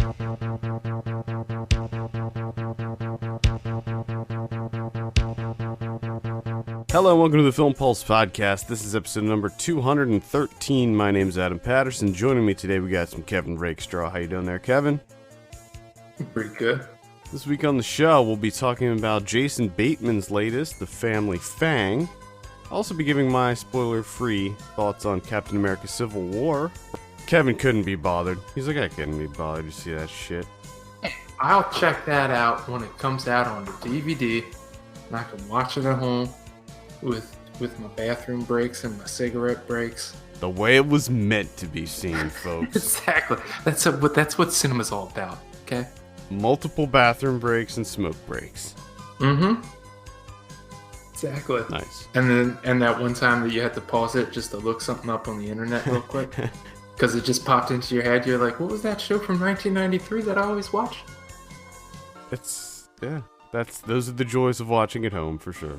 Hello and welcome to the Film Pulse Podcast. This is episode number 213. My name's Adam Patterson. Joining me today, we got some Kevin Rakestraw. How you doing there, Kevin? Pretty good. This week on the show, we'll be talking about Jason Bateman's latest, The Family Fang. I'll also be giving my spoiler-free thoughts on Captain America Civil War. Kevin couldn't be bothered. He's like, I couldn't be bothered to see that shit. I'll check that out when it comes out on the DVD, and I can watch it at home with my bathroom breaks and my cigarette breaks. The way it was meant to be seen, folks. Exactly. That's what cinema's all about, okay? Multiple bathroom breaks and smoke breaks. Mm-hmm. Exactly. Nice. And that one time that you had to pause it just to look something up on the internet real quick. Because it just popped into your head. You're like, what was that show from 1993 that I always watched? Those are the joys of watching at home, for sure.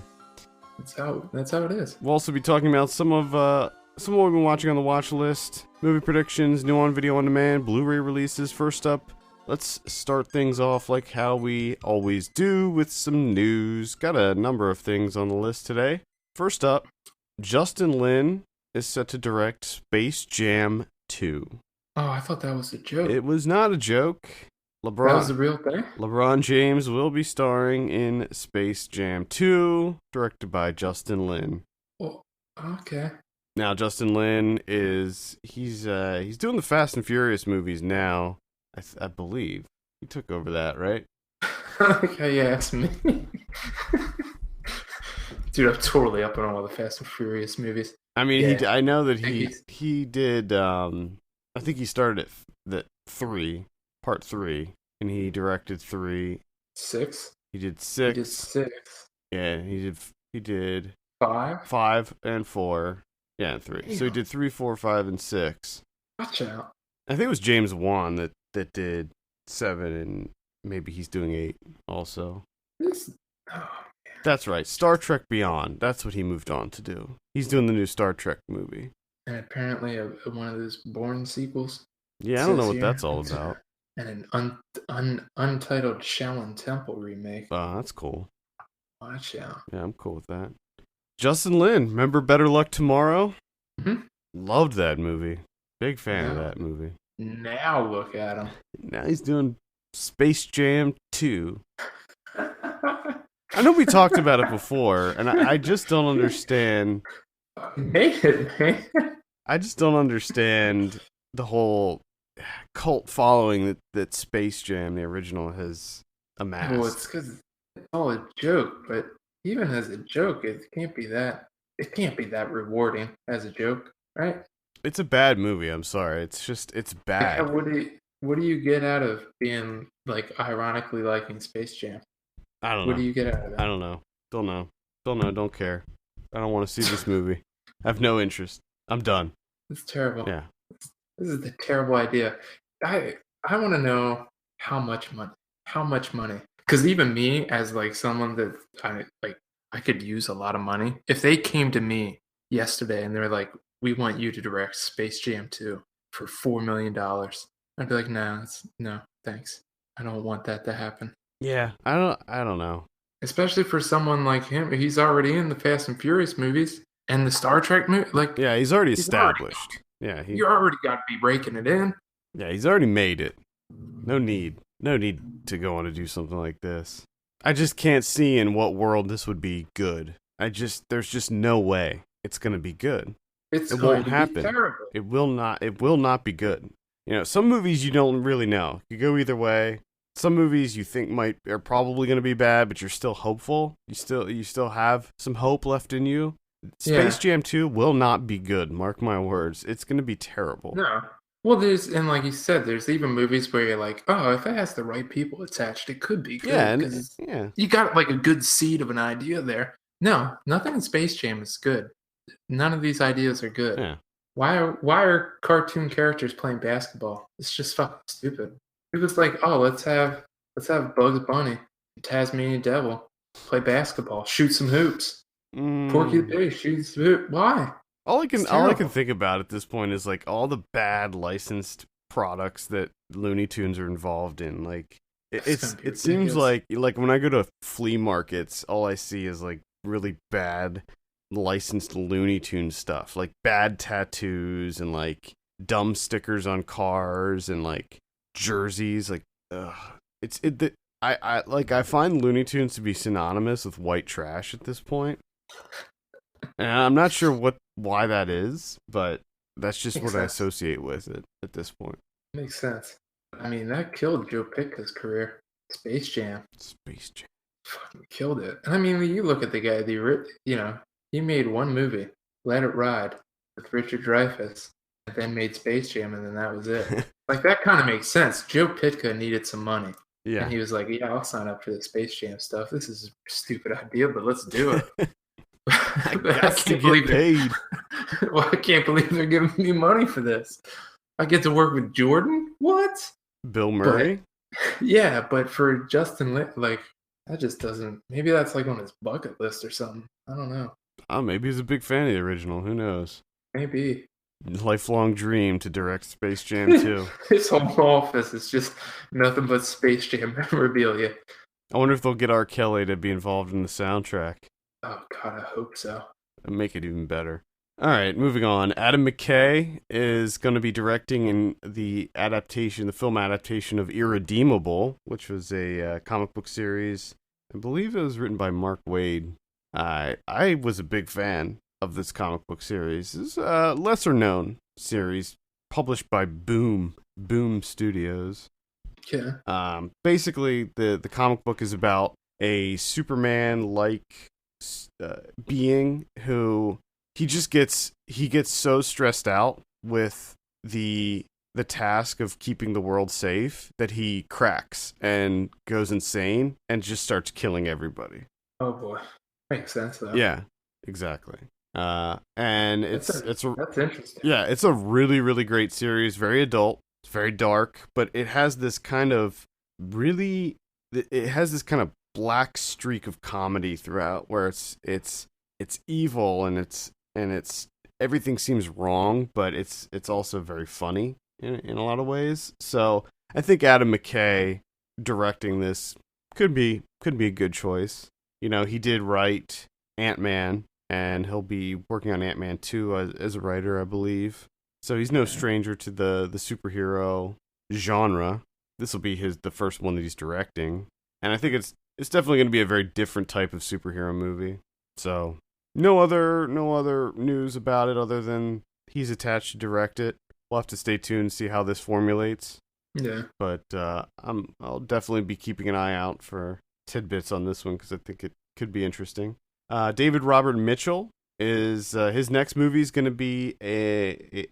That's how it is. We'll also be talking about some of what we've been watching on the watch list, movie predictions, new on video on demand, Blu-ray releases. First up, let's start things off like how we always do with some news. Got a number of things on the list today. First up, Justin Lin is set to direct Space Jam 2. Oh, I thought that was a joke. It was not a joke. That was the real thing? LeBron James will be starring in Space Jam 2, directed by Justin Lin. Oh, okay. Now, Justin Lin he's doing the Fast and Furious movies now, I believe. He took over that, right? Okay, yeah, that's me. Dude, I'm totally up on all the Fast and Furious movies. I mean, yeah. I know that he did, I think he started at part 3, and he directed 3. 6? He did 6. He did 6. Yeah, he did 5? 5 and 4. Yeah, and 3. Damn. So he did 3, 4, 5, and 6. Watch out. I think it was James Wan that did 7, and maybe he's doing 8 also. That's right. Star Trek Beyond. That's what he moved on to do. He's doing the new Star Trek movie. And apparently one of those Bourne sequels. Yeah, I don't know what that's all about. And an Untitled Shaolin Temple remake. Oh, that's cool. Watch out. Yeah, I'm cool with that. Justin Lin, remember Better Luck Tomorrow? Mm-hmm. Loved that movie. Big fan of that movie. Now look at him. Now he's doing Space Jam 2. I know we talked about it before, and I just don't understand. Hate it, man. I just don't understand the whole cult following that Space Jam, the original, has amassed. Well, it's because it's all a joke, but even as a joke, it can't be that rewarding as a joke, right? It's a bad movie, I'm sorry. It's bad. What do you get out of being, like, ironically liking Space Jam? I don't know. What do you get out of that? I don't know. Don't know. Don't care. I don't want to see this movie. I have no interest. I'm done. It's terrible. Yeah. This is a terrible idea. I want to know how much money. Because even me, as like someone that I could use a lot of money. If they came to me yesterday and they're like, "We want you to direct Space Jam 2 for $4 million," I'd be like, "No, thanks. I don't want that to happen." Yeah, I don't know. Especially for someone like him, he's already in the Fast and Furious movies and the Star Trek movie. Like, yeah, he's already established. You already got to be breaking it in. Yeah, he's already made it. No need to go on to do something like this. I just can't see in what world this would be good. There's just no way it's gonna be good. It won't happen. Be terrible. It will not be good. You know, some movies you don't really know. You go either way. Some movies you think are probably going to be bad, but you're still hopeful. You still have some hope left in you. Space Jam 2 will not be good. Mark my words. It's going to be terrible. No. Well, and like you said, there's even movies where you're like, oh, if it has the right people attached, it could be good. Yeah, you got like a good seed of an idea there. No, nothing in Space Jam is good. None of these ideas are good. Yeah. Why are cartoon characters playing basketball? It's just fucking stupid. It was like, oh, let's have Bugs Bunny, Tasmanian Devil, play basketball, shoot some hoops. Porky the Pig shoots hoop. Why? All I can think about at this point is like all the bad licensed products that Looney Tunes are involved in. Like it seems ridiculous. like when I go to flea markets, all I see is like really bad licensed Looney Tunes stuff, like bad tattoos and like dumb stickers on cars and like jerseys. Like, ugh. I find Looney Tunes to be synonymous with white trash at this point, and I'm not sure why that is, but that's just Makes what I sense. associate with it at this point. Makes sense. I mean, that killed Joe Pitka's career. Space Jam Space Jam. fucking killed it. And I mean, you look at the guy. He made one movie, Let It Ride, with Richard Dreyfuss, and then made Space Jam, and then that was it. Like that kind of makes sense. Joe Pitka needed some money. Yeah. And he was like, "Yeah, I'll sign up for the Space Jam stuff. This is a stupid idea, but let's do it." I got to get paid. Well, I can't believe they're giving me money for this. I get to work with Jordan? What? Bill Murray? Yeah, but for Justin, like, that just doesn't. Maybe that's like on his bucket list or something. I don't know. Oh, maybe he's a big fan of the original. Who knows? Maybe. Lifelong dream to direct Space Jam 2. His whole office is just nothing but Space Jam memorabilia. I wonder if they'll get R. Kelly to be involved in the soundtrack. Oh, God, I hope so. And make it even better. All right, moving on. Adam McKay is going to be directing in the film adaptation of Irredeemable, which was a comic book series. I believe it was written by Mark Waid. I was a big fan of this comic book series. It's a lesser known series published by Boom Studios. Yeah. Basically, the comic book is about a Superman-like being who he gets so stressed out with the task of keeping the world safe that he cracks and goes insane and just starts killing everybody. Oh boy, makes sense though. Yeah, exactly. And that's interesting. Yeah, it's a really, really great series. Very adult. It's very dark, but it has this kind of black streak of comedy throughout, where it's evil and it's everything seems wrong, but it's also very funny in a lot of ways. So I think Adam McKay directing this could be a good choice. You know, he did write Ant-Man, and he'll be working on Ant-Man 2 as a writer, I believe. So he's no stranger to the superhero genre. This will be the first one that he's directing, and I think it's definitely going to be a very different type of superhero movie. So no other news about it other than he's attached to direct it. We'll have to stay tuned and see how this formulates. Yeah. But I'll definitely be keeping an eye out for tidbits on this one because I think it could be interesting. David Robert Mitchell is his next movie is going to be a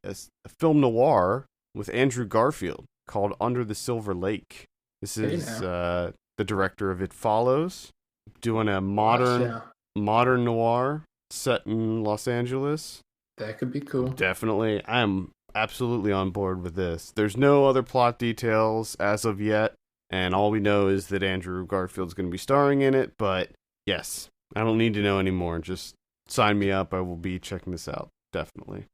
film noir with Andrew Garfield called Under the Silver Lake. This is the director of It Follows, doing a modern noir set in Los Angeles. That could be cool. Definitely. I am absolutely on board with this. There's no other plot details as of yet, and all we know is that Andrew Garfield's going to be starring in it, but yes, I don't need to know anymore. Just sign me up. I will be checking this out, definitely.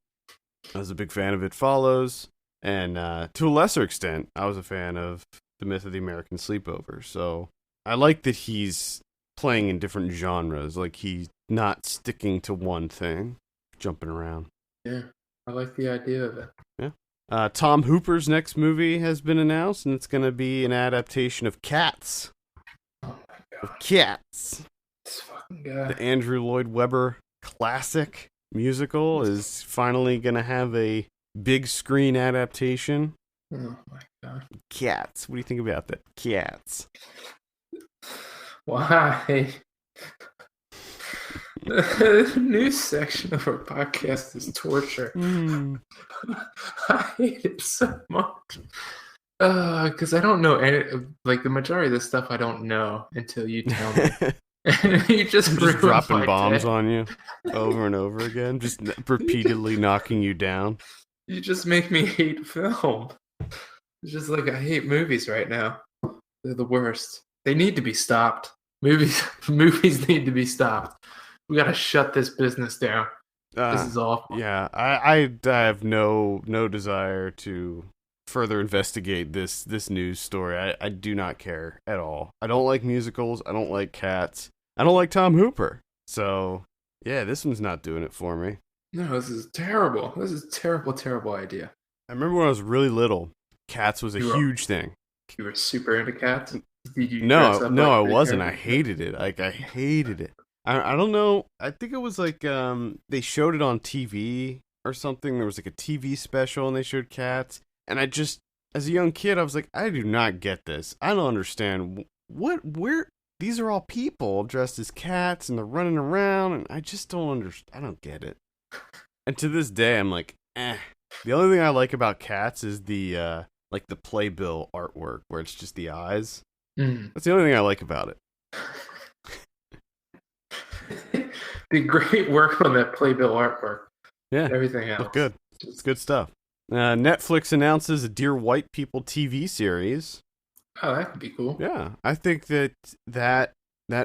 I was a big fan of It Follows, and to a lesser extent, I was a fan of The Myth of the American Sleepover, so I like that he's playing in different genres, like he's not sticking to one thing, jumping around. Yeah, I like the idea of it. Yeah. Tom Hooper's next movie has been announced, and it's going to be an adaptation of Cats. Oh my god. Of Cats. This fucking guy. The Andrew Lloyd Webber classic musical is finally going to have a big screen adaptation. Oh my god. Cats. What do you think about that? Cats. Why? The news section of our podcast is torture. I hate it so much. Because I don't know any, like the majority of this stuff I don't know until you tell me. You just dropping bombs on you over and over again, just repeatedly knocking you down. You just make me hate film. It's just like I hate movies right now. They're the worst. They need to be stopped. Movies need to be stopped. We gotta shut this business down. This is awful. Yeah, I have no desire to further investigate this news story. I do not care at all. I don't like musicals. I don't like cats. I don't like Tom Hooper. So, yeah, this one's not doing it for me. No, this is terrible. This is a terrible, terrible idea. I remember when I was really little, cats was a huge thing. You were super into cats? Did you No, dress up no, like I the wasn't. I character? hated it. Like, I hated it. I don't know. I think it was like they showed it on TV or something. There was like a TV special and they showed cats. And I just, as a young kid, I was like, I do not get this. I don't understand. Where, these are all people dressed as cats and they're running around. And I just don't understand. I don't get it. And to this day, I'm like, eh. The only thing I like about cats is the, like the playbill artwork where it's just the eyes. Mm. That's the only thing I like about it. Did great work on that playbill artwork. Yeah, Everything else. look good. It's good stuff. Netflix announces a Dear White People TV series. Oh, that could be cool. Yeah, I think that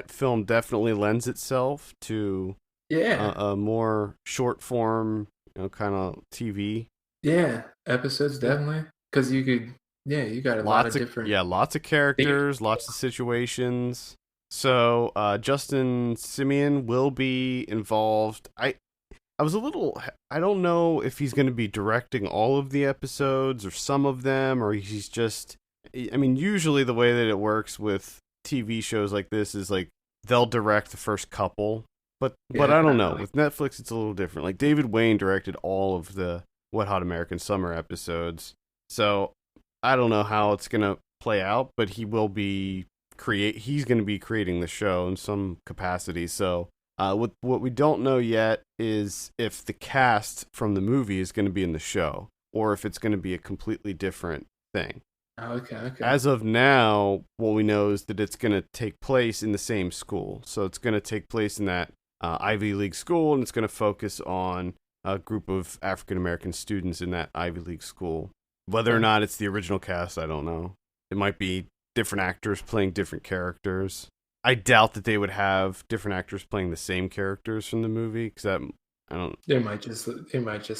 film definitely lends itself to a more short form, kind of TV. Yeah, episodes definitely. Because you could, you got a lot of different. Yeah, lots of characters, lots of situations. So Justin Simeon will be involved. I was a little. I don't know if he's going to be directing all of the episodes or some of them, or he's just. I mean, usually the way that it works with TV shows like this is like they'll direct the first couple, but I don't know. With Netflix, it's a little different. Like David Wayne directed all of the Wet Hot American Summer episodes, so I don't know how it's going to play out, but he will be. He's going to be creating the show in some capacity. So what we don't know yet is if the cast from the movie is going to be in the show or if it's going to be a completely different thing. Okay. As of now, what we know is that it's going to take place in the same school. So it's going to take place in that Ivy League school, and it's going to focus on a group of African American students in that Ivy League school. Whether or not it's the original cast, I don't know. It might be different actors playing different characters. I doubt that they would have different actors playing the same characters from the movie because I don't. They might just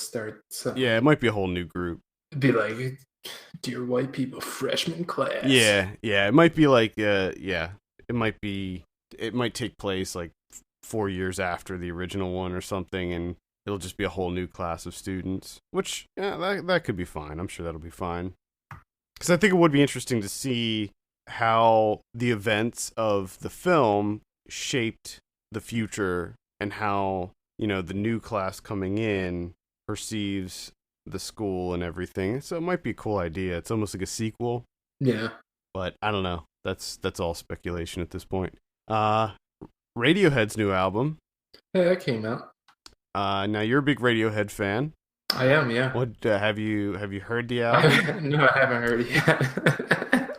start. Something. Yeah, it might be a whole new group. It'd be like, Dear White People freshman class. Yeah, it might be like it might take place like 4 years after the original one or something, and it'll just be a whole new class of students. Which that could be fine. I'm sure that'll be fine. Because I think it would be interesting to see how the events of the film shaped the future and how, the new class coming in perceives the school and everything. So it might be a cool idea. It's almost like a sequel. Yeah. But I don't know. That's all speculation at this point. Radiohead's new album. Hey, that came out. Now you're a big Radiohead fan. I am, yeah. What have you heard the album? No, I haven't heard it yet.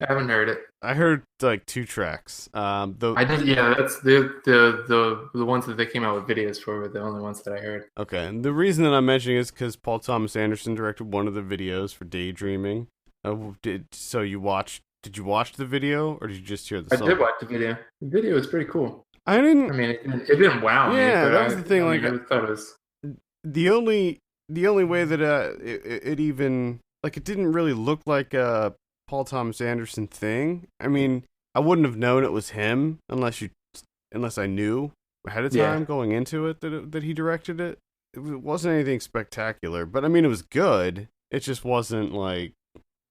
I haven't heard it. I heard like 2 tracks. I did. Yeah, that's the ones that they came out with videos for were the only ones that I heard. Okay, and the reason that I'm mentioning is because Paul Thomas Anderson directed one of the videos for Daydreaming. Did you watch the video or did you just hear the song? I did watch the video. The video was pretty cool. I mean, it didn't wow me. Yeah, but that was the thing. I thought it was the only way that it even like it didn't really look like a Paul Thomas Anderson thing. I mean, I wouldn't have known it was him unless I knew ahead of time going into it that he directed it. It wasn't anything spectacular, but I mean, it was good. It just wasn't like,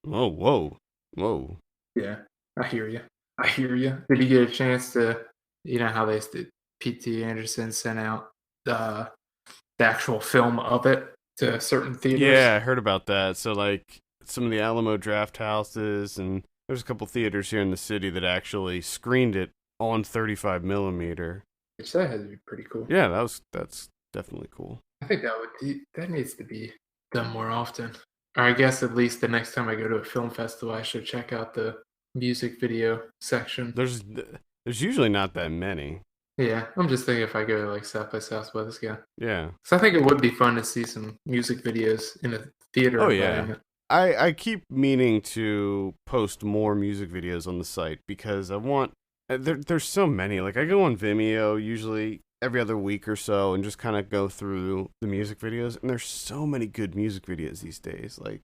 oh, whoa. Yeah, I hear you. Did you get a chance to, how P.T. Anderson sent out the actual film of it to certain theaters? Yeah, I heard about that. So like some of the Alamo Draft Houses, and there's a couple theaters here in the city that actually screened it on 35 millimeter. Which that has to be pretty cool. Yeah, that's definitely cool. I think that needs to be done more often. Or I guess at least the next time I go to a film festival, I should check out the music video section. There's usually not that many. Yeah, I'm just thinking if I go to like South by Southwest again. Yeah. So I think it would be fun to see some music videos in a theater. Oh yeah. I keep meaning to post more music videos on the site because I want. There's so many. Like I go on Vimeo usually every other week or so and just kind of go through the music videos, and there's so many good music videos these days. Like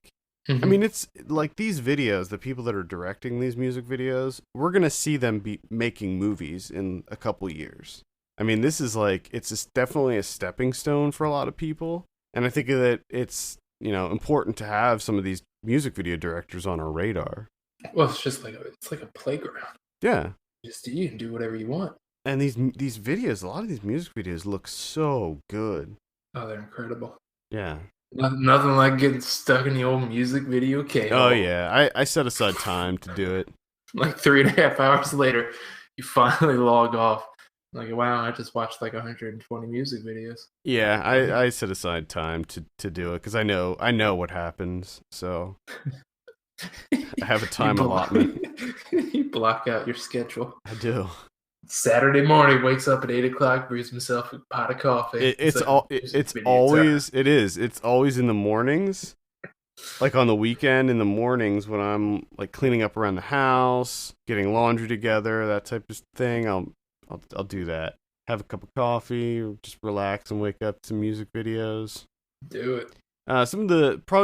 I mean, it's like these videos, the people that are directing these music videos, we're going to see them be making movies in a couple years. I mean, this is like, it's just definitely a stepping stone for a lot of people. And I think that it's, important to have some of these music video directors on our radar. Well, it's just like a playground. Yeah. You can do whatever you want. And these videos, a lot of these music videos look so good. Oh, they're incredible. Yeah. Nothing like getting stuck in the old music video cave. Oh, yeah. I set aside time to do it. Like 3.5 hours later, you finally log off. Like, wow, I just watched like 120 music videos. Yeah, I set aside time to do it because I know what happens. So I have a time allotment. You block out your schedule. I do. Saturday morning, wakes up at 8 o'clock, brews himself a pot of coffee. It's always in the mornings, like on the weekend in the mornings when I'm like cleaning up around the house, getting laundry together, that type of thing. I'll do that. Have a cup of coffee, or just relax and wake up to some music videos. Do it. One of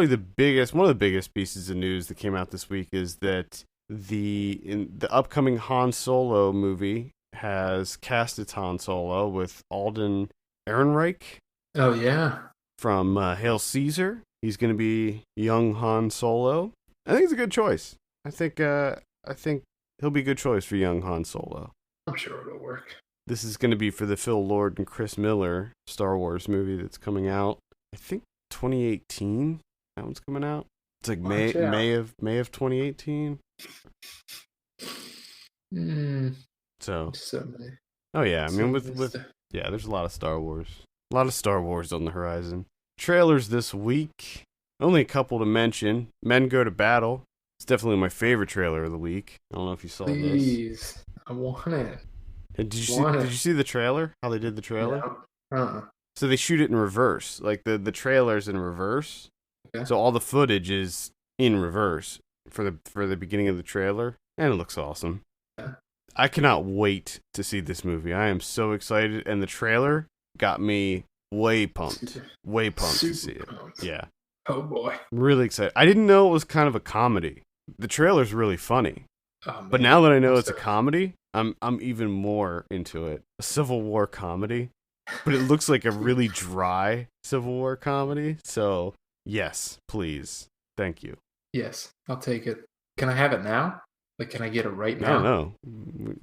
the biggest pieces of news that came out this week is that the upcoming Han Solo movie has cast its Han Solo with Alden Ehrenreich. Oh yeah, from Hail Caesar. He's going to be young Han Solo. I think it's a good choice. I think he'll be a good choice for young Han Solo. I'm sure it'll work. This is going to be for the Phil Lord and Chris Miller Star Wars movie that's coming out. I think 2018. That one's coming out. It's like May of 2018. So many. Oh yeah, I mean there's a lot of Star Wars. A lot of Star Wars on the horizon. Trailers this week. Only a couple to mention. Men Go to Battle. It's definitely my favorite trailer of the week. I don't know if you saw this. I want it. Did you see the trailer? How they did the trailer? No. So they shoot it in reverse. Like the trailer's in reverse. Okay. So all the footage is in reverse for the beginning of the trailer, and it looks awesome. Yeah. I cannot wait to see this movie. I am so excited, and the trailer got me way pumped to see it. Yeah. Oh boy. I'm really excited. I didn't know it was kind of a comedy. The trailer's really funny. Oh, but now that I know it's a comedy, I'm even more into it. A Civil War comedy, but it looks like a really dry Civil War comedy. So, yes, please. Thank you. Yes, I'll take it. Can I have it now? Like, can I get it right now? I don't know.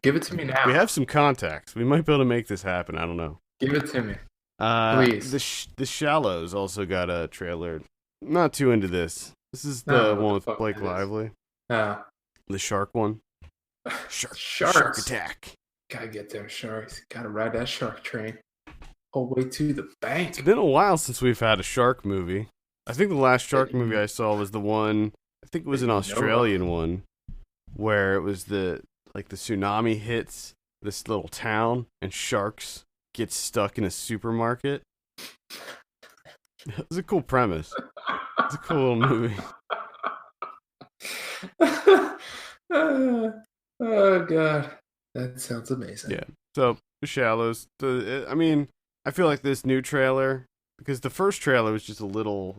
Give it to me now. We have some contacts. We might be able to make this happen. I don't know. Give it to me. Please. The Shallows also got a trailer. I'm not too into this. This is the one with Blake Lively. The shark one. Shark attack. Gotta get them sharks. Gotta ride that shark train. All the way to the bank. It's been a while since we've had a shark movie. I think the last shark movie I saw was the one, I think it was an Australian one, where it was the tsunami hits this little town and sharks get stuck in a supermarket. It was a cool premise. It's a cool little movie. Oh god, that sounds amazing. Yeah. So The Shallows. I feel like this new trailer, because the first trailer was just a little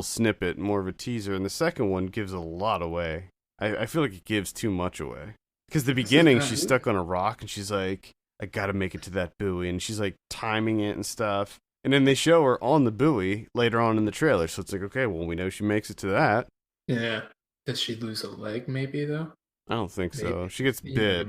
snippet, more of a teaser, and the second one gives a lot away. I feel like it gives too much away. Because the beginning, she's stuck on a rock, and she's like, I gotta make it to that buoy, and she's like timing it and stuff. And then they show her on the buoy later on in the trailer, so it's like, okay, well, we know she makes it to that. Yeah. Does she lose a leg, maybe, though? I don't think so. She gets bit.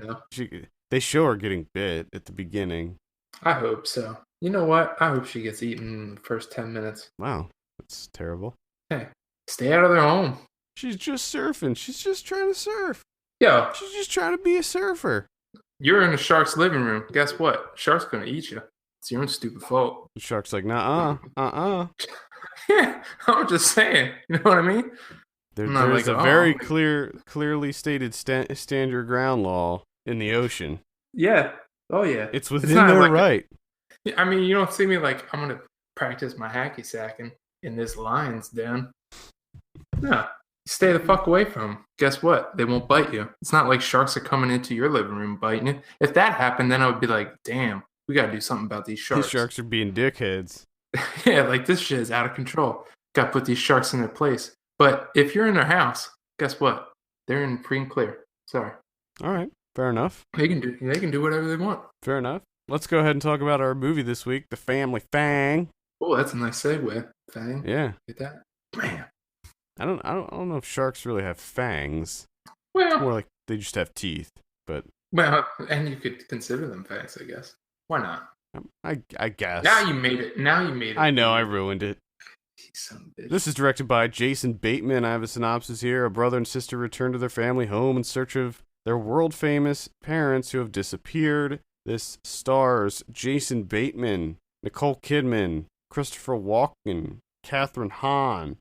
They show her getting bit at the beginning. I hope so. You know what? I hope she gets eaten in the first 10 minutes. Wow. That's terrible. Hey, stay out of their home. She's just surfing. She's just trying to surf. Yeah. She's just trying to be a surfer. You're in a shark's living room. Guess what? Shark's going to eat you. It's your own stupid fault. The shark's like, nah. Yeah, I'm just saying. You know what I mean? There's a very clearly stated stand your ground law in the ocean. Yeah. Oh, yeah. It's within their right. I mean, you don't see me like, I'm going to practice my hacky sacking in this lion's den. No. Stay the fuck away from them. Guess what? They won't bite you. It's not like sharks are coming into your living room biting you. If that happened, then I would be like, damn, we got to do something about these sharks. These sharks are being dickheads. Yeah, like this shit is out of control. Got to put these sharks in their place. But if you're in their house, guess what? They're in free and clear. Sorry. All right, fair enough. They can do whatever they want. Fair enough. Let's go ahead and talk about our movie this week, The Family Fang. Oh, that's a nice segue. Fang. Yeah. Get that? Man. I don't know if sharks really have fangs. Well, It's more like they just have teeth. But and you could consider them fangs, I guess. Why not? I guess. Now you made it. I know, I ruined it. You son of a bitch. This is directed by Jason Bateman. I have a synopsis here. A brother and sister return to their family home in search of their world-famous parents who have disappeared. This stars Jason Bateman, Nicole Kidman, Christopher Walken, Catherine Hahn.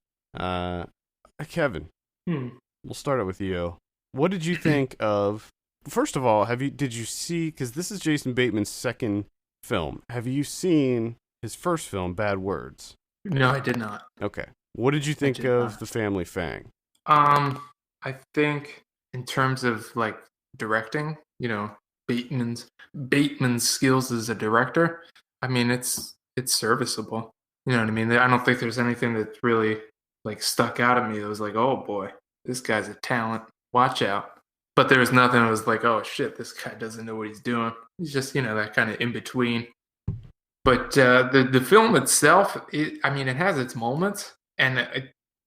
Kevin, we'll start it with you. What did you think of... First of all, did you see... Because this is Jason Bateman's second film. Have you seen his first film, Bad Words? No, I did not. Okay. What did you think of The Family Fang? I think in terms of like directing, Bateman's skills as a director, I mean it's serviceable. You know what I mean? I don't think there's anything that really like stuck out at me that was like, oh boy, this guy's a talent. Watch out. But there was nothing that was like, oh shit, this guy doesn't know what he's doing. He's just, that kind of in between. But the film itself, it has its moments, and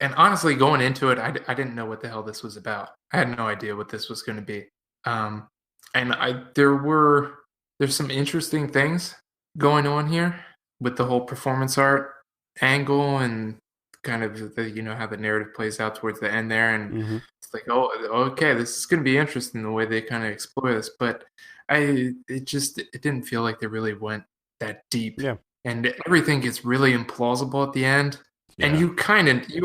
honestly, going into it, I didn't know what the hell this was about. I had no idea what this was going to be. There's some interesting things going on here with the whole performance art angle and kind of how the narrative plays out towards the end there, and it's like, oh, okay, this is going to be interesting the way they kind of explore this. But it didn't feel like they really went that deep. Yeah. And everything gets really implausible at the end. Yeah. And you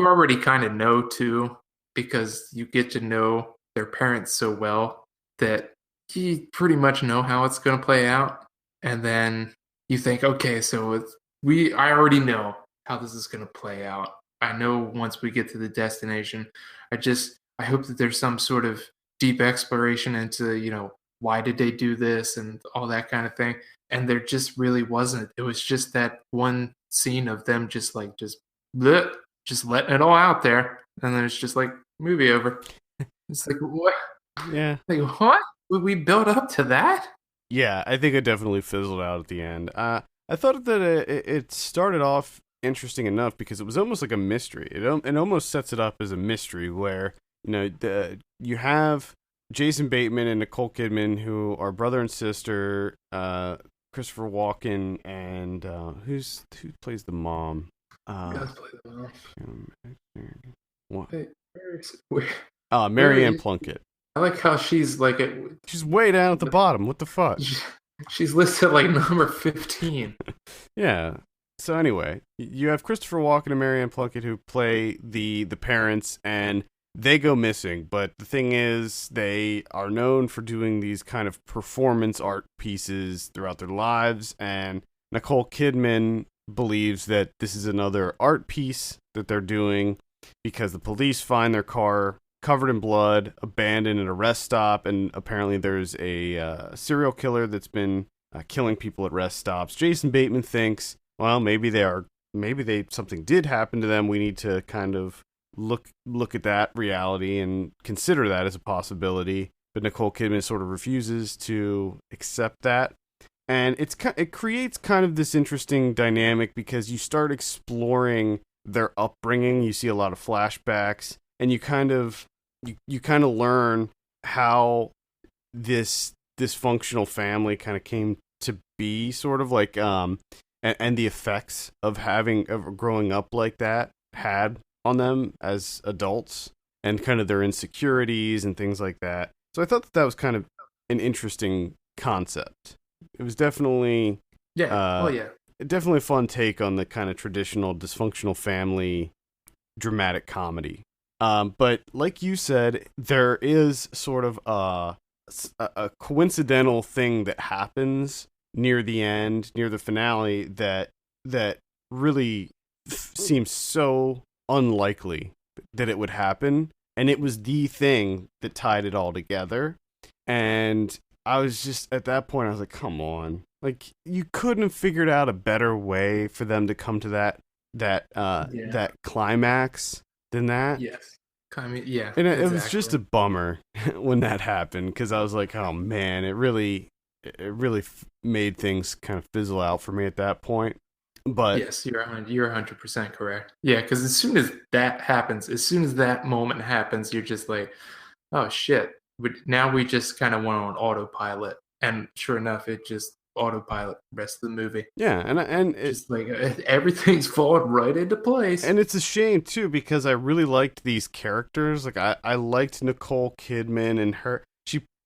already kind of know too, because you get to know their parents so well that you pretty much know how it's going to play out. And then you think, okay, so I already know how this is going to play out. I know once we get to the destination, I hope that there's some sort of deep exploration into, why did they do this and all that kind of thing. And there just really wasn't. It was just that one scene of them just letting it all out there. And then it's just like, movie over. It's like, what? Yeah. Like, what? Would we build up to that? Yeah, I think it definitely fizzled out at the end. I thought that it started off interesting enough because it was almost like a mystery. It almost sets it up as a mystery where, you have Jason Bateman and Nicole Kidman, who are brother and sister, Christopher Walken, and who plays the mom? Does play the mom. What? Marianne Plunkett. I like how she's like she's way down at the bottom. What the fuck? She's listed like number 15. Yeah. So anyway, you have Christopher Walken and Marianne Plunkett who play the parents, and they go missing. But the thing is, they are known for doing these kind of performance art pieces throughout their lives, and Nicole Kidman believes that this is another art piece that they're doing because the police find their car covered in blood, abandoned at a rest stop, and apparently there's a serial killer that's been killing people at rest stops. Jason Bateman thinks, well, maybe something did happen to them. We need to kind of look at that reality and consider that as a possibility. But Nicole Kidman sort of refuses to accept that. And it creates kind of this interesting dynamic because you start exploring their upbringing. You see a lot of flashbacks, and you kind of learn how this dysfunctional family kind of came to be, sort of like and the effects of growing up like that had on them as adults, and kind of their insecurities and things like that. So I thought that was kind of an interesting concept. It was definitely definitely a fun take on the kind of traditional dysfunctional family dramatic comedy. But like you said, there is sort of a coincidental thing that happens near the end, near the finale, that really seems so unlikely that it would happen. And it was the thing that tied it all together. And I was just, at that point, I was like, come on. Like, you couldn't have figured out a better way for them to come to that climax. than that. Yes. I mean, yeah, And it was just exactly. a bummer when that happened, because I was like, oh man, it really made things kind of fizzle out for me at that point. But Yes, you're 100% correct. Yeah, because as soon as that happens, as soon as that moment happens, you're just like, oh shit. Now we just kind of went on autopilot, and sure enough, it just autopilot the rest of the movie. yeah, Just like everything's falling right into place. and it's a shame too, because I really liked these characters. Like I liked Nicole Kidman, and her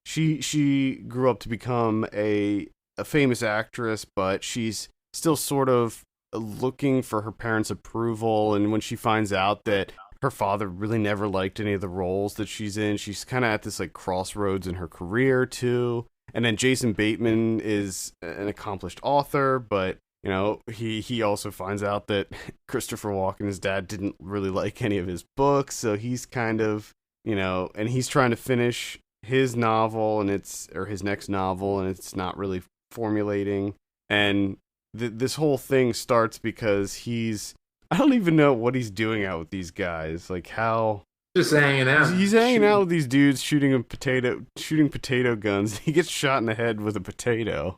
she grew up to become a famous actress, but she's still sort of looking for her parents' approval. And when she finds out that her father really never liked any of the roles that she's in, she's kind of at this like crossroads in her career too. And then Jason Bateman is an accomplished author, but he also finds out that Christopher Walken, his dad, didn't really like any of his books, so he's kind of, and he's trying to finish his novel, or his next novel, and it's not really formulating. And this whole thing starts because I don't even know what he's doing out with these guys, like how. Just hanging out. He's hanging out with these dudes shooting potato guns. He gets shot in the head with a potato,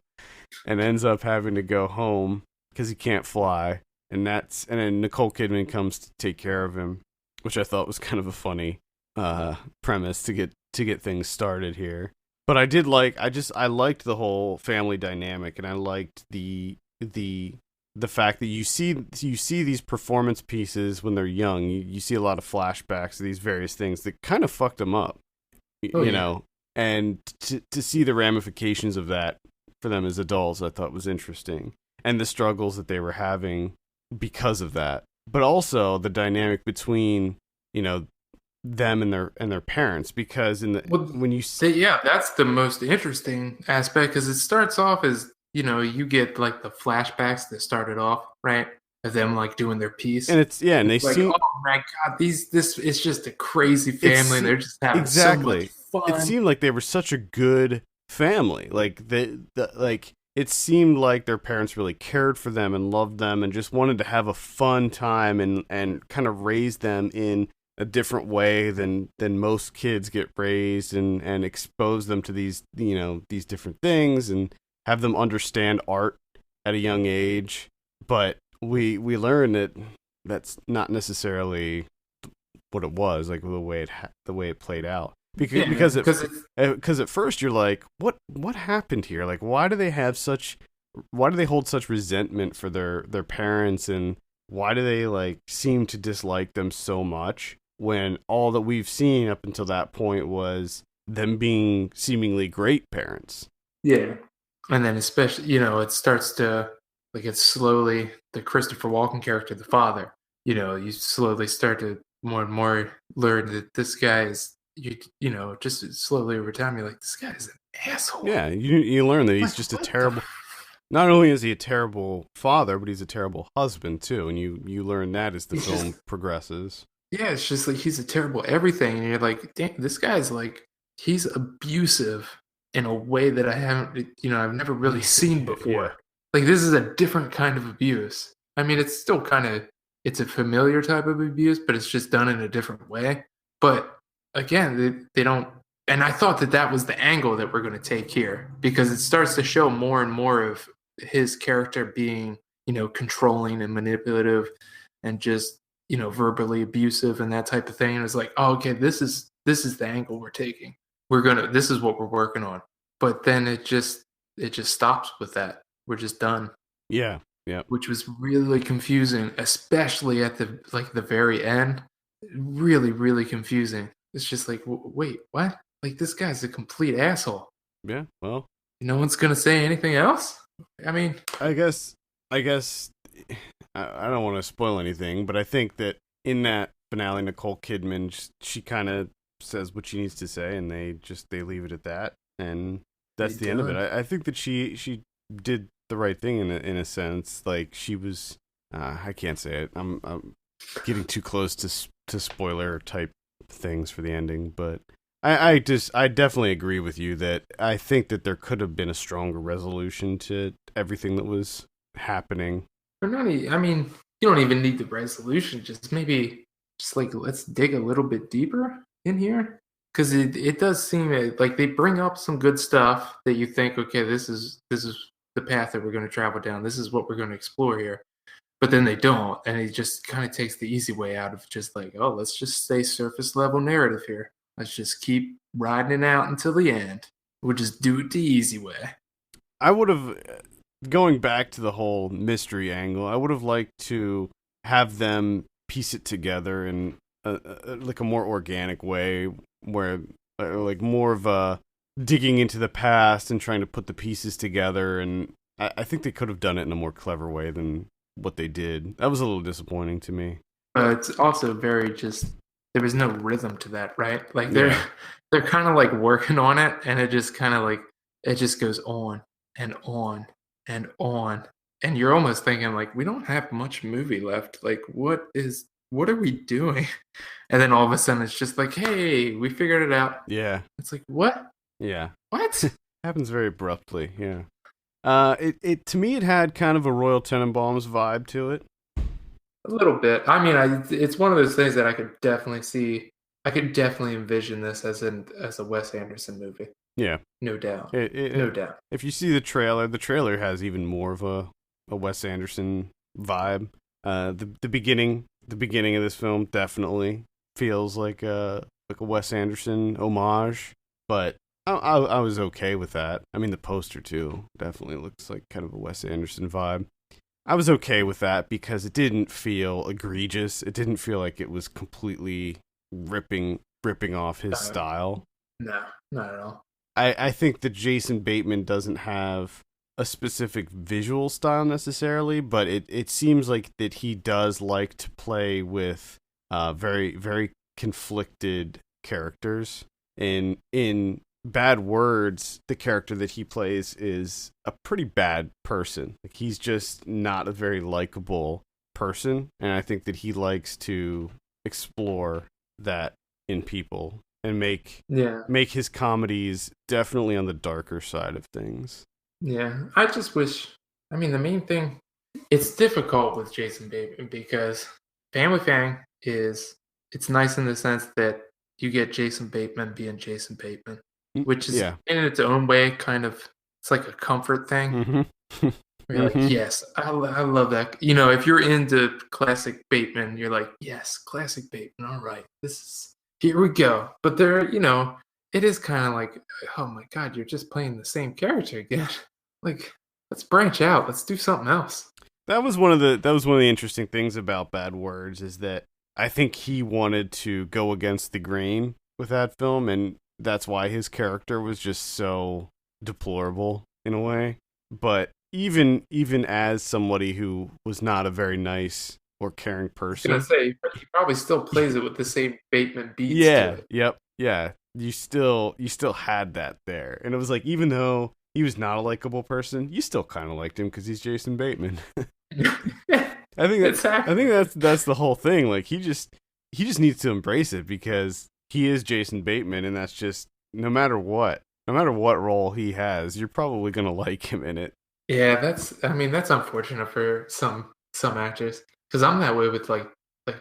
and ends up having to go home because he can't fly. And then Nicole Kidman comes to take care of him, which I thought was kind of a funny premise to get things started here. But I liked the whole family dynamic, and I liked the fact that you see these performance pieces when they're young. You see a lot of flashbacks of these various things that kind of fucked them up, and to see the ramifications of that for them as adults, I thought was interesting, and the struggles that they were having because of that. But also the dynamic between them and their parents, because when you see, yeah, that's the most interesting aspect because it starts off as you get like the flashbacks that started off right of them like doing their piece, and and they like, seem, oh my god, this it's just a crazy family, and they're just having exactly so much fun. It seemed like they were such a good family, like it seemed like their parents really cared for them and loved them and just wanted to have a fun time and kind of raise them in a different way than most kids get raised, and expose them to these these different things and have them understand art at a young age. But we learn that that's not necessarily what it was, like the way it played out. Because at first you're like, what happened here? Like, why do they hold such resentment for their parents, and why do they like seem to dislike them so much, when all that we've seen up until that point was them being seemingly great parents? Yeah. And then especially, it starts to, like, it's slowly the Christopher Walken character, the father, you slowly start to more and more learn that this guy is, just slowly over time, you're like, this guy is an asshole. Yeah, you learn that he's just a terrible, not only is he a terrible father, but he's a terrible husband too. And you learn that as the film progresses. Yeah, it's just like he's a terrible everything. And you're like, damn, this guy's like, he's abusive in a way that I haven't, I've never really seen before. Yeah. Like, this is a different kind of abuse. I mean, it's still it's a familiar type of abuse, but it's just done in a different way. But again, they don't, and I thought that was the angle that we're going to take here, because it starts to show more and more of his character being, controlling and manipulative and just, verbally abusive and that type of thing. And it's like, oh, okay, this is the angle we're taking. This is what we're working on. But then it just stops with that. We're just done. Yeah. Yeah. Which was really confusing, especially at the very end. Really, really confusing. It's just like, wait, what? Like, this guy's a complete asshole. Yeah. Well, no one's gonna say anything else. I mean, I guess I don't want to spoil anything, but I think that in that finale, Nicole Kidman, she kind of says what she needs to say, and they leave it at that, and that's the end of it. I think that she did the right thing in a sense. Like, she was, I can't say it. I'm getting too close to spoiler type things for the ending, but I definitely agree with you that I think that there could have been a stronger resolution to everything that was happening. I mean, you don't even need the resolution. Just maybe just like let's dig a little bit deeper in here, because it does seem like they bring up some good stuff that you think, okay, this is the path that we're going to travel down. This is what we're going to explore here. But then they don't, and he just kind of takes the easy way out of just like, oh, let's just stay surface level narrative here. Let's just keep riding it out until the end. We'll just do it the easy way. I would have, going back to the whole mystery angle, I would have liked to have them piece it together in like a more organic way, where like more of a digging into the past and trying to put the pieces together. And I think they could have done it in a more clever way than what they did. That was a little disappointing to me. It's also very just there was no rhythm to that, right? Like they're kind of like working on it, and it just kind of like it just goes on and on and on, and you're almost thinking like we don't have much movie left. Like what are we doing? And then all of a sudden it's just like, hey, we figured it out. Yeah. It's like what? Yeah. What? Happens very abruptly. Yeah. It to me it had kind of a Royal Tenenbaums vibe to it. A little bit. I mean, it's one of those things that I could definitely see. I could definitely envision this as a Wes Anderson movie. Yeah, no doubt. No doubt. If you see the trailer has even more of a Wes Anderson vibe. The beginning of this film definitely feels like a Wes Anderson homage, but I was okay with that. I mean, the poster too definitely looks like kind of a Wes Anderson vibe. I was okay with that because it didn't feel egregious. It didn't feel like it was completely ripping off his style. No, not at all. I think that Jason Bateman doesn't have a specific visual style necessarily, but it seems like that he does like to play with very, very conflicted characters. And in Bad Words, the character that he plays is a pretty bad person. Like he's just not a very likable person, and I think that he likes to explore that in people and make his comedies definitely on the darker side of things. Yeah, I just wish. I mean, the main thing, it's difficult with Jason Bateman because Family Fang it's nice in the sense that you get Jason Bateman being Jason Bateman, which is in its own way kind of, it's like a comfort thing. Mm-hmm. You're like, yes, I love that. You know, if you're into classic Bateman, you're like, yes, classic Bateman. All right, here we go. But it is kind of like, oh my God, you're just playing the same character again. Like, let's branch out. Let's do something else. That was one of the interesting things about Bad Words, is that I think he wanted to go against the grain with that film, and that's why his character was just so deplorable in a way. But even as somebody who was not a very nice or caring person, I was gonna say he probably still plays it with the same Bateman beats. Yeah, yep, yeah. You still had that there, and it was like, even though he was not a likable person, you still kind of liked him because he's Jason Bateman. I think that's the whole thing. Like he just needs to embrace it because he is Jason Bateman, and that's just no matter what role he has, you're probably gonna like him in it. Yeah, that's unfortunate for some actors, because I'm that way with like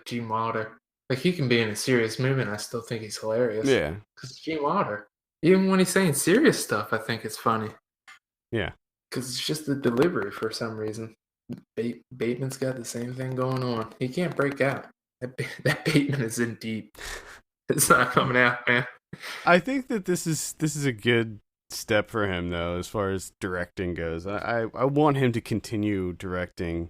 Gene Wilder. Like he can be in a serious movie and I still think he's hilarious. Yeah, because Gene Wilder, even when he's saying serious stuff, I think it's funny. Yeah, because it's just the delivery for some reason. Bateman's got the same thing going on. He can't break out. That Bateman is in deep. It's not coming out, man. I think that this is a good step for him, though, as far as directing goes. I want him to continue directing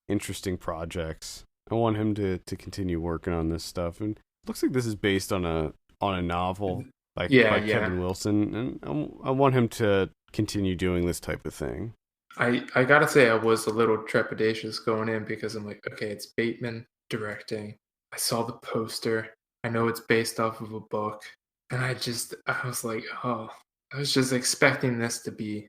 interesting projects. I want him to continue working on this stuff. And it looks like this is based on a novel by Kevin Wilson, and I want him to continue doing this type of thing. I gotta say, I was a little trepidatious going in because I'm like, okay, it's Bateman directing. I saw the poster. I know it's based off of a book. And I was like, oh, I was just expecting this to be,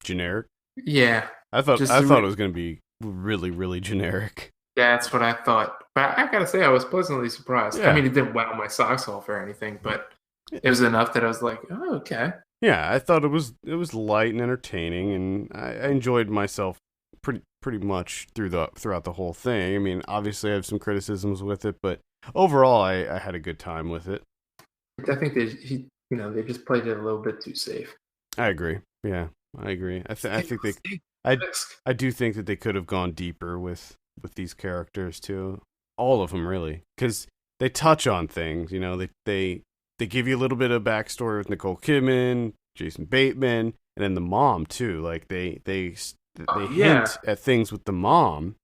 generic. Yeah. I thought it was going to be really, really generic. Yeah, that's what I thought. But I gotta say, I was pleasantly surprised. Yeah. I mean, it didn't wow my socks off or anything, but it was enough that I was like, oh, okay. Yeah, I thought it was light and entertaining, and I enjoyed myself pretty much throughout the whole thing. I mean, obviously I have some criticisms with it, but overall, I had a good time with it. I think they just played it a little bit too safe. I agree. Yeah, I agree. I think they, Take I, risk. I do think that they could have gone deeper with these characters too. All of them really, because they touch on things. You know, they give you a little bit of backstory with Nicole Kidman, Jason Bateman, and then the mom too. Like they Yeah, hint at things with the mom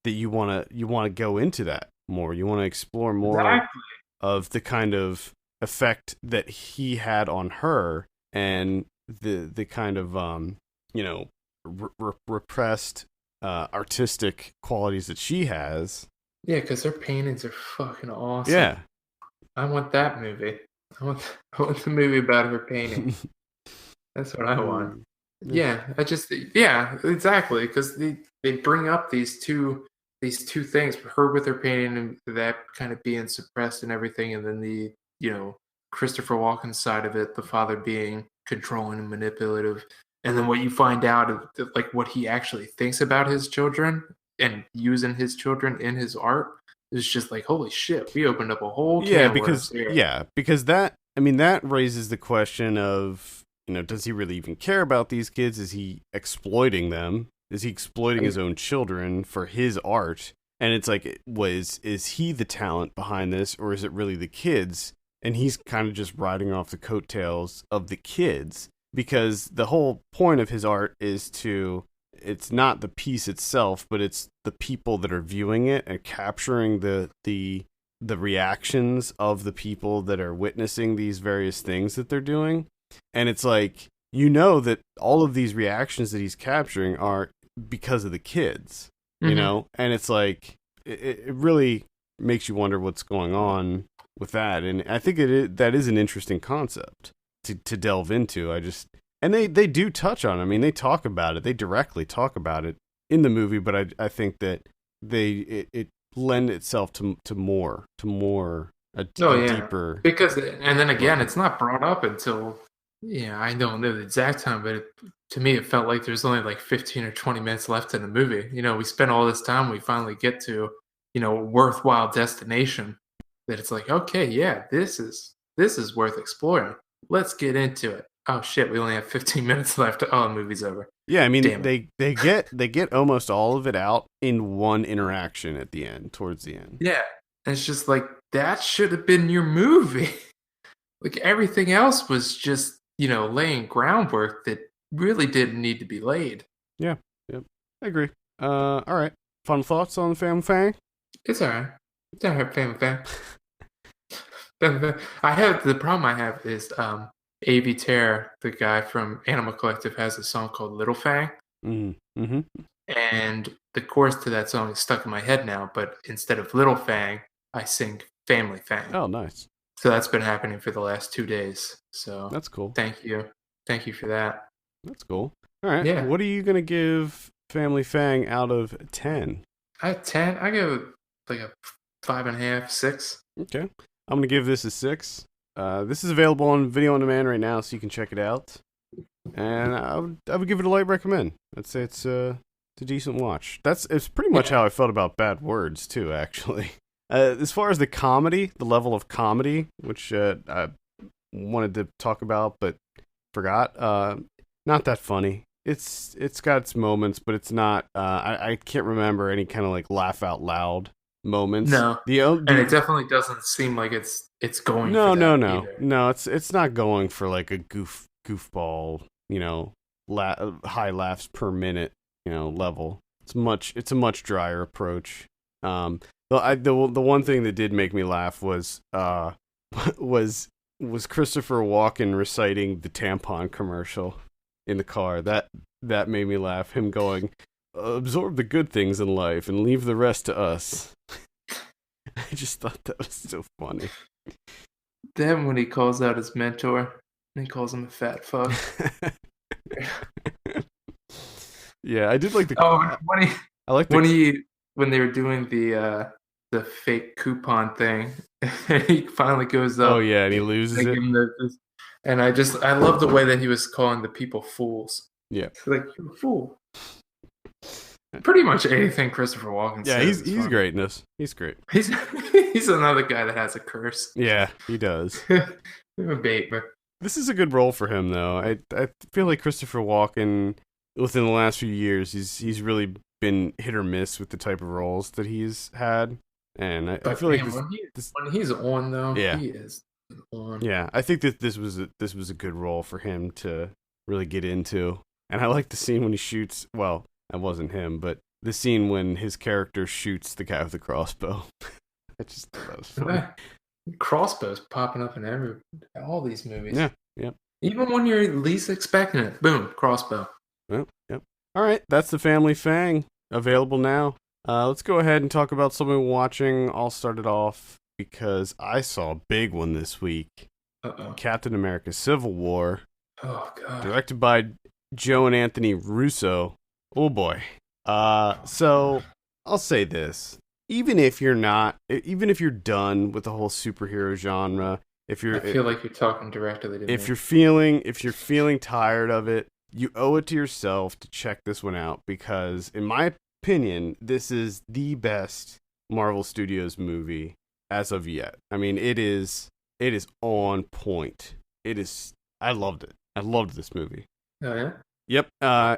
that you wanna go into that more. You want to explore more exactly. of the kind of effect that he had on her and the kind of you know repressed artistic qualities that she has. Yeah, because their paintings are fucking awesome. Yeah. I want that movie. I want I want the movie about her painting. That's what I want. Mm, yeah. Yeah, yeah, exactly. Because they bring up these two things, her with her painting and that kind of being suppressed and everything, and then the Christopher Walken side of it, the father being controlling and manipulative, and then what you find out of like what he actually thinks about his children and using his children in his art is just like holy shit. We opened up a whole can of worms here. Because that, I mean, that raises the question of, does he really even care about these kids? Is he exploiting them? Is he exploiting his own children for his art? And it's like, is he the talent behind this, or is it really the kids? And he's kind of just riding off the coattails of the kids, because the whole point of his art is it's not the piece itself, but it's the people that are viewing it and capturing the reactions of the people that are witnessing these various things that they're doing. And it's like, that all of these reactions that he's capturing are because of the kids, and it's like, it really makes you wonder what's going on with that. And I think that is an interesting concept to delve into. And they do touch on it. I mean, they talk about it. They directly talk about it in the movie, but I think that it lend itself to more Oh yeah, deeper. because and then again, level. it's not brought up until I don't know the exact time, but to me, it felt like there's only like 15 or 20 minutes left in the movie. We spent all this time, we finally get to a worthwhile destination. That it's like, okay, yeah, this is worth exploring. Let's get into it. Oh shit, we only have 15 minutes left. Oh, the movie's over. Yeah, I mean, Damn it. they get almost all of it out in one interaction at the end, towards the end. Yeah, and it's just like that should have been your movie. Like everything else was just laying groundwork that really didn't need to be laid. Yeah, yep, I agree. All right, final thoughts on the Family Fang? It's alright. It's alright, Family Fang. I have the problem I have is A.V. Terror, the guy from Animal Collective, has a song called Little Fang. Mm-hmm. And the chorus to that song is stuck in my head now, but instead of Little Fang, I sing Family Fang. Oh, nice. So that's been happening for the last 2 days. So That's cool. thank you. Thank you for that. That's cool. All right. Yeah. What are you going to give Family Fang out of 10? I 10. I go like a 5.5, 6. Okay. I'm going to give this a 6. This is available on video on demand right now, so you can check it out. And I would give it a light recommend. I'd say it's a decent watch. It's pretty much how I felt about Bad Words too, actually. As far as the comedy, the level of comedy, which I wanted to talk about but forgot, not that funny. It's got its moments, but it's not. I can't remember any kind of like laugh out loud moments. No, and it definitely doesn't seem like it's going. No, for that no. either. No, it's not going for like a goofball, high laughs per minute, level. It's a much drier approach. The one thing that did make me laugh was was Christopher Walken reciting the tampon commercial in the car. That made me laugh. Him going, absorb the good things in life and leave the rest to us. I just thought that was so funny. Then when he calls out his mentor and he calls him a fat fuck. Yeah, I did like the. When they were doing the fake coupon thing, and he finally goes up. Oh yeah, and he loses it. And I love the way that he was calling the people fools. Yeah, like you're a fool. Pretty much anything Christopher Walken Yeah, says is he's funny. great in this. He's great. He's he's another guy that has a curse. Yeah, he does. Bateman. This is a good role for him, though. I feel like Christopher Walken, within the last few years, he's really been hit or miss with the type of roles that he's had, and I feel like when he's on though, yeah, he is on. yeah. I think that this was a good role for him to really get into, and I like the scene when he shoots. Well, that wasn't him, but the scene when his character shoots the guy with the crossbow. That was funny. Crossbows popping up in all these movies. Yeah, yeah. Even when you're least expecting it, boom, crossbow. Yep, yep. All right, that's the Family Fang, available now. Let's go ahead and talk about something we're watching. I'll start it off because I saw a big one this week. Captain America: Civil War. Oh God. Directed by Joe and Anthony Russo. Oh boy. So I'll say this. Even if you're done with the whole superhero genre, I feel like you're talking directly to me. If you're feeling tired of it, you owe it to yourself to check this one out, because in my opinion, this is the best Marvel Studios movie as of yet. I mean, it is on point. I loved it. I loved this movie. Oh yeah? Yep.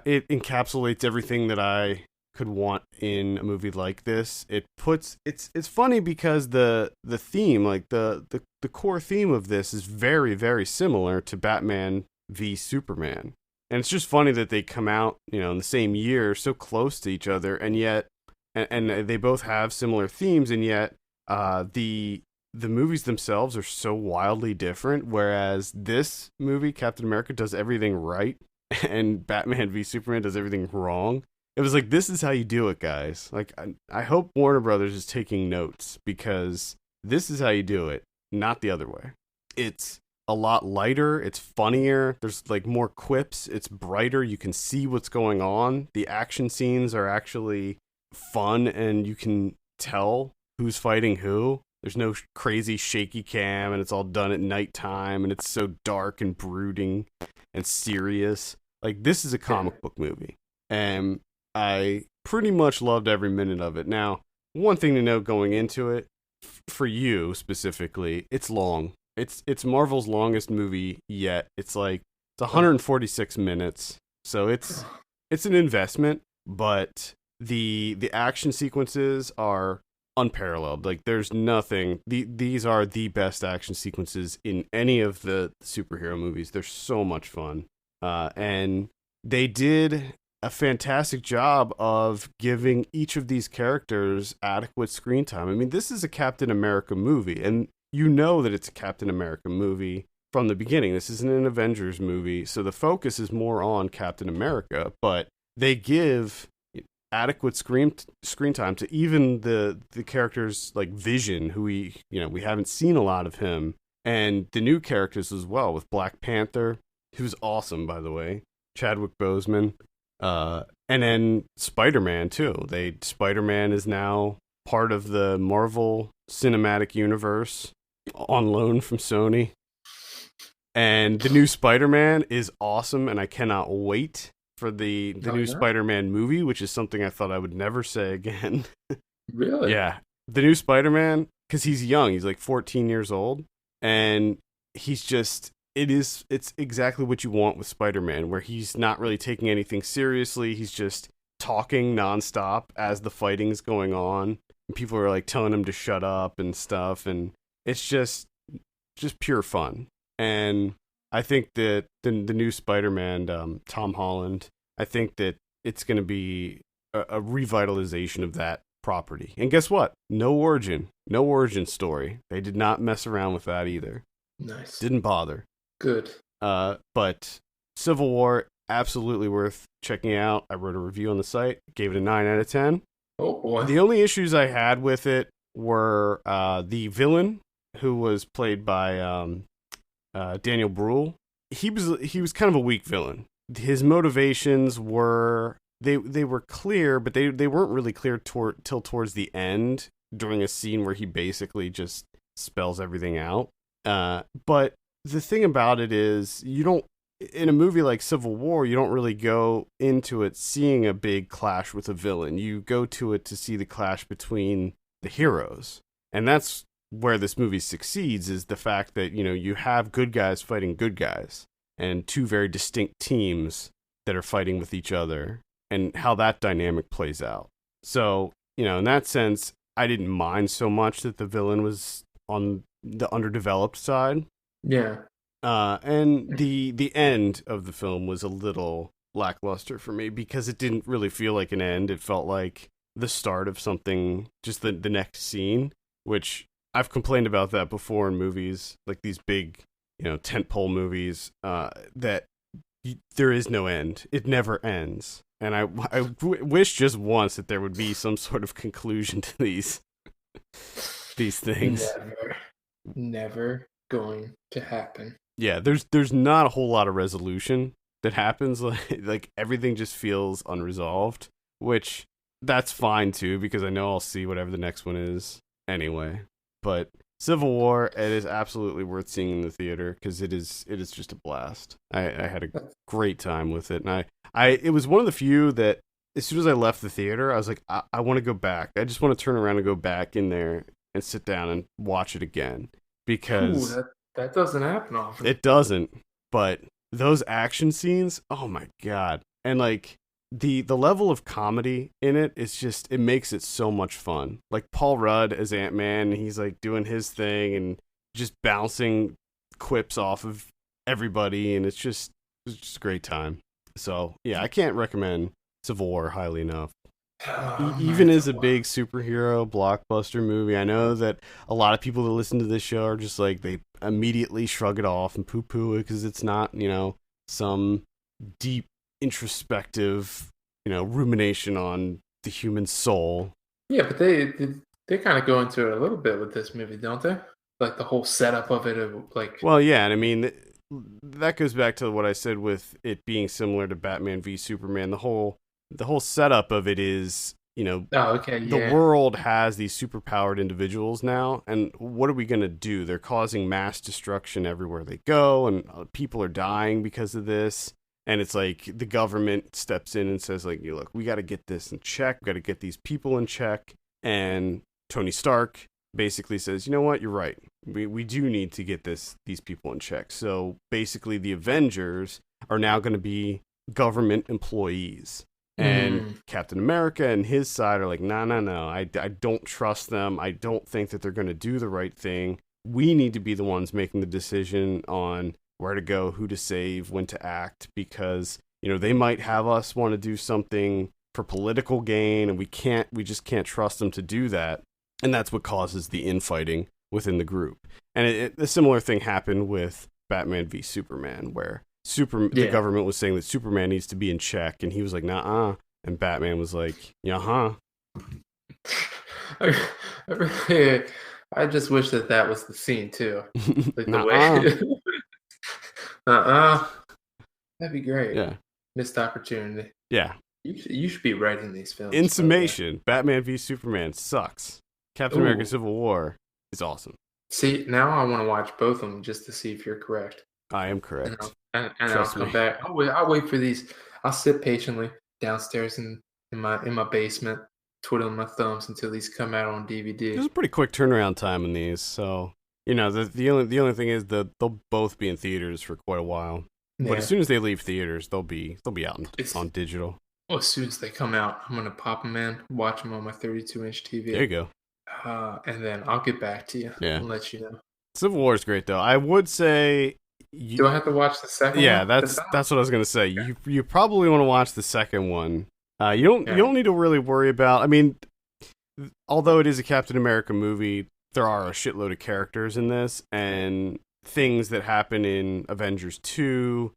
It encapsulates everything that I could want in a movie like this. It's funny because the theme, like the core theme of this, is very, very similar to Batman v Superman. And it's just funny that they come out, in the same year, so close to each other, and yet and they both have similar themes, and yet the movies themselves are so wildly different. Whereas this movie, Captain America, does everything right, and Batman v Superman does everything wrong. It was like, this is how you do it, guys. Like, I hope Warner Brothers is taking notes, because this is how you do it, not the other way. It's a lot lighter. It's funnier. There's like more quips. It's brighter. You can see what's going on. The action scenes are actually fun, and you can tell who's fighting who. There's no crazy shaky cam, and it's all done at nighttime, and it's so dark and brooding and serious. Like, this is a comic book movie, and I pretty much loved every minute of it. Now, one thing to note going into it, for you specifically, it's long. It's Marvel's longest movie yet. It's 146 minutes, so it's an investment. But the action sequences are unparalleled. Like, there's nothing. These are the best action sequences in any of the superhero movies. They're so much fun, and they did a fantastic job of giving each of these characters adequate screen time. I mean, this is a Captain America movie, and you know that it's a Captain America movie from the beginning. This isn't an Avengers movie, so the focus is more on Captain America, but they give adequate screen time to even the characters like Vision, who we haven't seen a lot of him, and the new characters as well, with Black Panther, who's awesome, by the way, Chadwick Boseman. And then Spider-Man too. Spider-Man is now part of the Marvel Cinematic Universe, on loan from Sony. And the new Spider-Man is awesome, and I cannot wait for the new Spider-Man movie, which is something I thought I would never say again. Really? Yeah. The new Spider-Man, because he's young, he's like 14 years old, and he's just... It's exactly what you want with Spider-Man, where he's not really taking anything seriously. He's just talking nonstop as the fighting's going on. And people are like telling him to shut up and stuff, and it's just pure fun. And I think that the new Spider-Man, Tom Holland, I think that it's going to be a revitalization of that property. And guess what? No origin story. They did not mess around with that either. Nice. Didn't bother. Good. But Civil War, absolutely worth checking out. I wrote a review on the site, gave it a 9 out of 10. Oh boy. The only issues I had with it were the villain, who was played by Daniel Bruhl. He was kind of a weak villain. His motivations were they were clear, but they weren't really clear till towards the end, during a scene where he basically just spells everything out. But the thing about it is, in a movie like Civil War, you don't really go into it seeing a big clash with a villain. You go to it to see the clash between the heroes. And that's where this movie succeeds, is the fact that, you have good guys fighting good guys and two very distinct teams that are fighting with each other, and how that dynamic plays out. So, in that sense, I didn't mind so much that the villain was on the underdeveloped side. Yeah. And the end of the film was a little lackluster for me, because it didn't really feel like an end. It felt like the start of something, just the next scene, which I've complained about that before in movies, like these big, tentpole movies, that there is no end. It never ends. And I wish just once that there would be some sort of conclusion to these things. Never going to happen. Yeah, there's not a whole lot of resolution that happens. Like everything just feels unresolved, which that's fine too, because I know I'll see whatever the next one is anyway. But Civil War, it is absolutely worth seeing in the theater, because it is just a blast. I had a great time with it, and it was one of the few that as soon as I left the theater, I was like, I want to go back. I just want to turn around and go back in there and sit down and watch it again, because that doesn't happen often. It doesn't, but those action scenes, oh my god. And like the level of comedy in it is just, it makes it so much fun. Like Paul Rudd as Ant-Man, he's like doing his thing and just bouncing quips off of everybody, and it's just a great time. So yeah, I can't recommend Civil War highly enough. Even as a big superhero blockbuster movie, I know that a lot of people that listen to this show are just like, they immediately shrug it off and poo-poo it because it's not, some deep introspective, rumination on the human soul. Yeah, but they kind of go into it a little bit with this movie, don't they? Like the whole setup of it, Well, yeah, and I mean that goes back to what I said with it being similar to Batman v Superman. The whole setup of it is, the world has these superpowered individuals now, and what are we going to do? They're causing mass destruction everywhere they go, and people are dying because of this. And it's like the government steps in and says, like, look, we got to get this in check. We got to get these people in check. And Tony Stark basically says, you know what? You're right. We do need to get these people in check. So basically the Avengers are now going to be government employees. And Captain America and his side are like, no, I don't trust them. I don't think that they're going to do the right thing. We need to be the ones making the decision on where to go, who to save, when to act, because, they might have us want to do something for political gain, and we just can't trust them to do that. And that's what causes the infighting within the group. And a similar thing happened with Batman v Superman, where the government was saying that Superman needs to be in check, and he was like, nah, and Batman was like, yeah, I just wish that was the scene too. Like the way. That'd be great. Yeah. Missed opportunity. Yeah. You should be writing these films. In summation, Batman v Superman sucks. Captain America Civil War is awesome. See, now I want to watch both of them just to see if you're correct. I am correct. And I'll come back. I'll wait for these. I'll sit patiently downstairs in my basement, twiddling my thumbs until these come out on DVD. There's a pretty quick turnaround time in these, so the only thing is that they'll both be in theaters for quite a while. Yeah. But as soon as they leave theaters, they'll be out on digital. Well, as soon as they come out, I'm gonna pop them in, watch them on my 32-inch TV. There you go. And then I'll get back to you. Yeah. And let you know. Civil War is great, though. I would say. Do I have to watch the second one? Yeah, that's what I was gonna say. Yeah. You probably want to watch the second one. You don't need to really worry about. I mean, although it is a Captain America movie, there are a shitload of characters in this, and things that happen in Avengers 2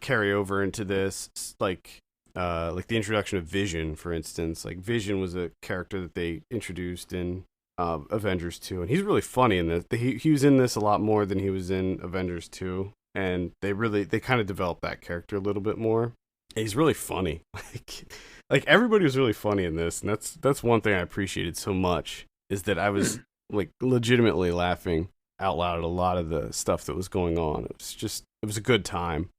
carry over into this, like the introduction of Vision, for instance. Like Vision was a character that they introduced in Avengers 2, and he's really funny in this. He was in this a lot more than he was in Avengers 2, and they kind of developed that character a little bit more. And he's really funny. Like everybody was really funny in this, and that's one thing I appreciated so much, is that I was like legitimately laughing out loud at a lot of the stuff that was going on. It was a good time.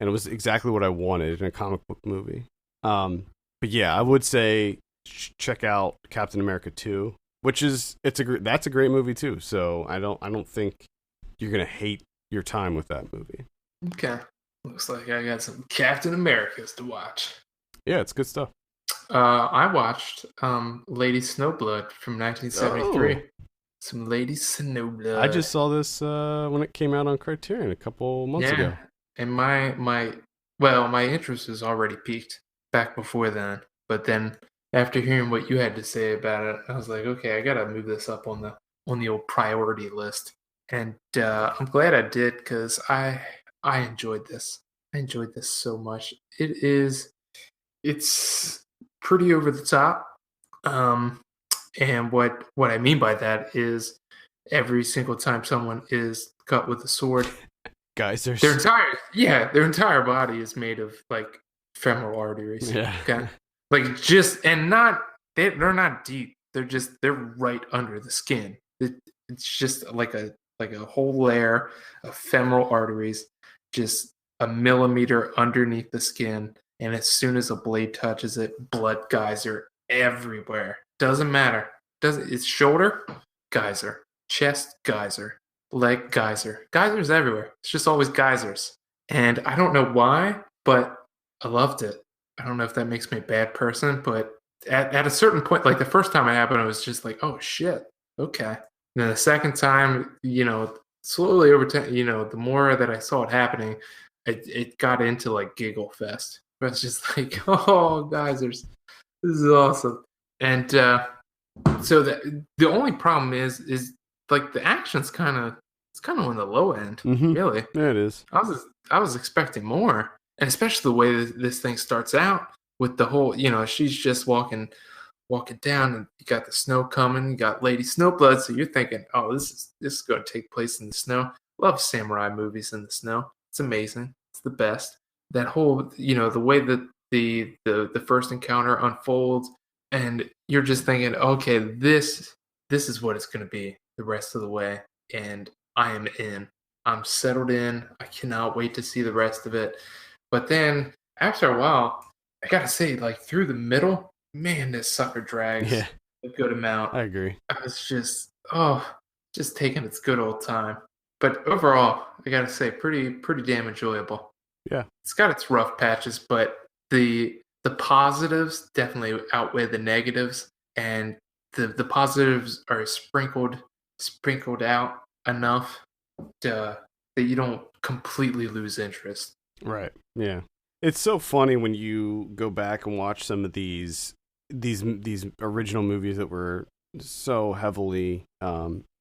and it was exactly what I wanted in a comic book movie. But yeah, I would say check out Captain America 2, which is that's a great movie too. So I don't think you're gonna hate your time with that movie. Okay, looks like I got some Captain Americas to watch. Yeah, it's good stuff. I watched Lady Snowblood from 1973. Oh. Some Lady Snowblood. I just saw this when it came out on Criterion a couple months ago. And my interest was already peaked back before then. But then after hearing what you had to say about it, I was like, okay, I gotta move this up on the old priority list. And I'm glad I did, because I enjoyed this. I enjoyed this so much. It's pretty over the top. And what I mean by that is every single time someone is cut with a sword, geysers. Their entire body is made of like femoral arteries. Yeah. Okay. They're not deep. They're right under the skin. It's just like a whole layer of femoral arteries, just a millimeter underneath the skin. And as soon as a blade touches it, blood geyser everywhere. Doesn't matter. It's shoulder, geyser. Chest, geyser. Leg, geyser. Geysers everywhere. It's just always geysers. And I don't know why, but I loved it. I don't know if that makes me a bad person, but at a certain point, like the first time it happened, I was just like, oh shit, okay. And then the second time, slowly over time, the more that I saw it happening, it got into like giggle fest. I was just like, oh, geysers. This is awesome. And so the only problem is like the action's kind of on the low end, really. Yeah, it is. I was expecting more, and especially the way this thing starts out with the whole, she's just walking down, and you got the snow coming, you got Lady Snowblood, so you're thinking, oh, this is going to take place in the snow. Love samurai movies in the snow. It's amazing. It's the best. That whole, the way that the first encounter unfolds, and you're just thinking, okay, this is what it's going to be the rest of the way, and I am in. I'm settled in. I cannot wait to see the rest of it. But then after a while, I gotta say, like through the middle, man, this sucker drags a good amount. I agree. I was just taking its good old time. But overall, I gotta say, pretty damn enjoyable. Yeah, it's got its rough patches, but the positives definitely outweigh the negatives, and the positives are sprinkled out enough that you don't completely lose interest. Right. Yeah. It's so funny when you go back and watch some of these original movies that were so heavily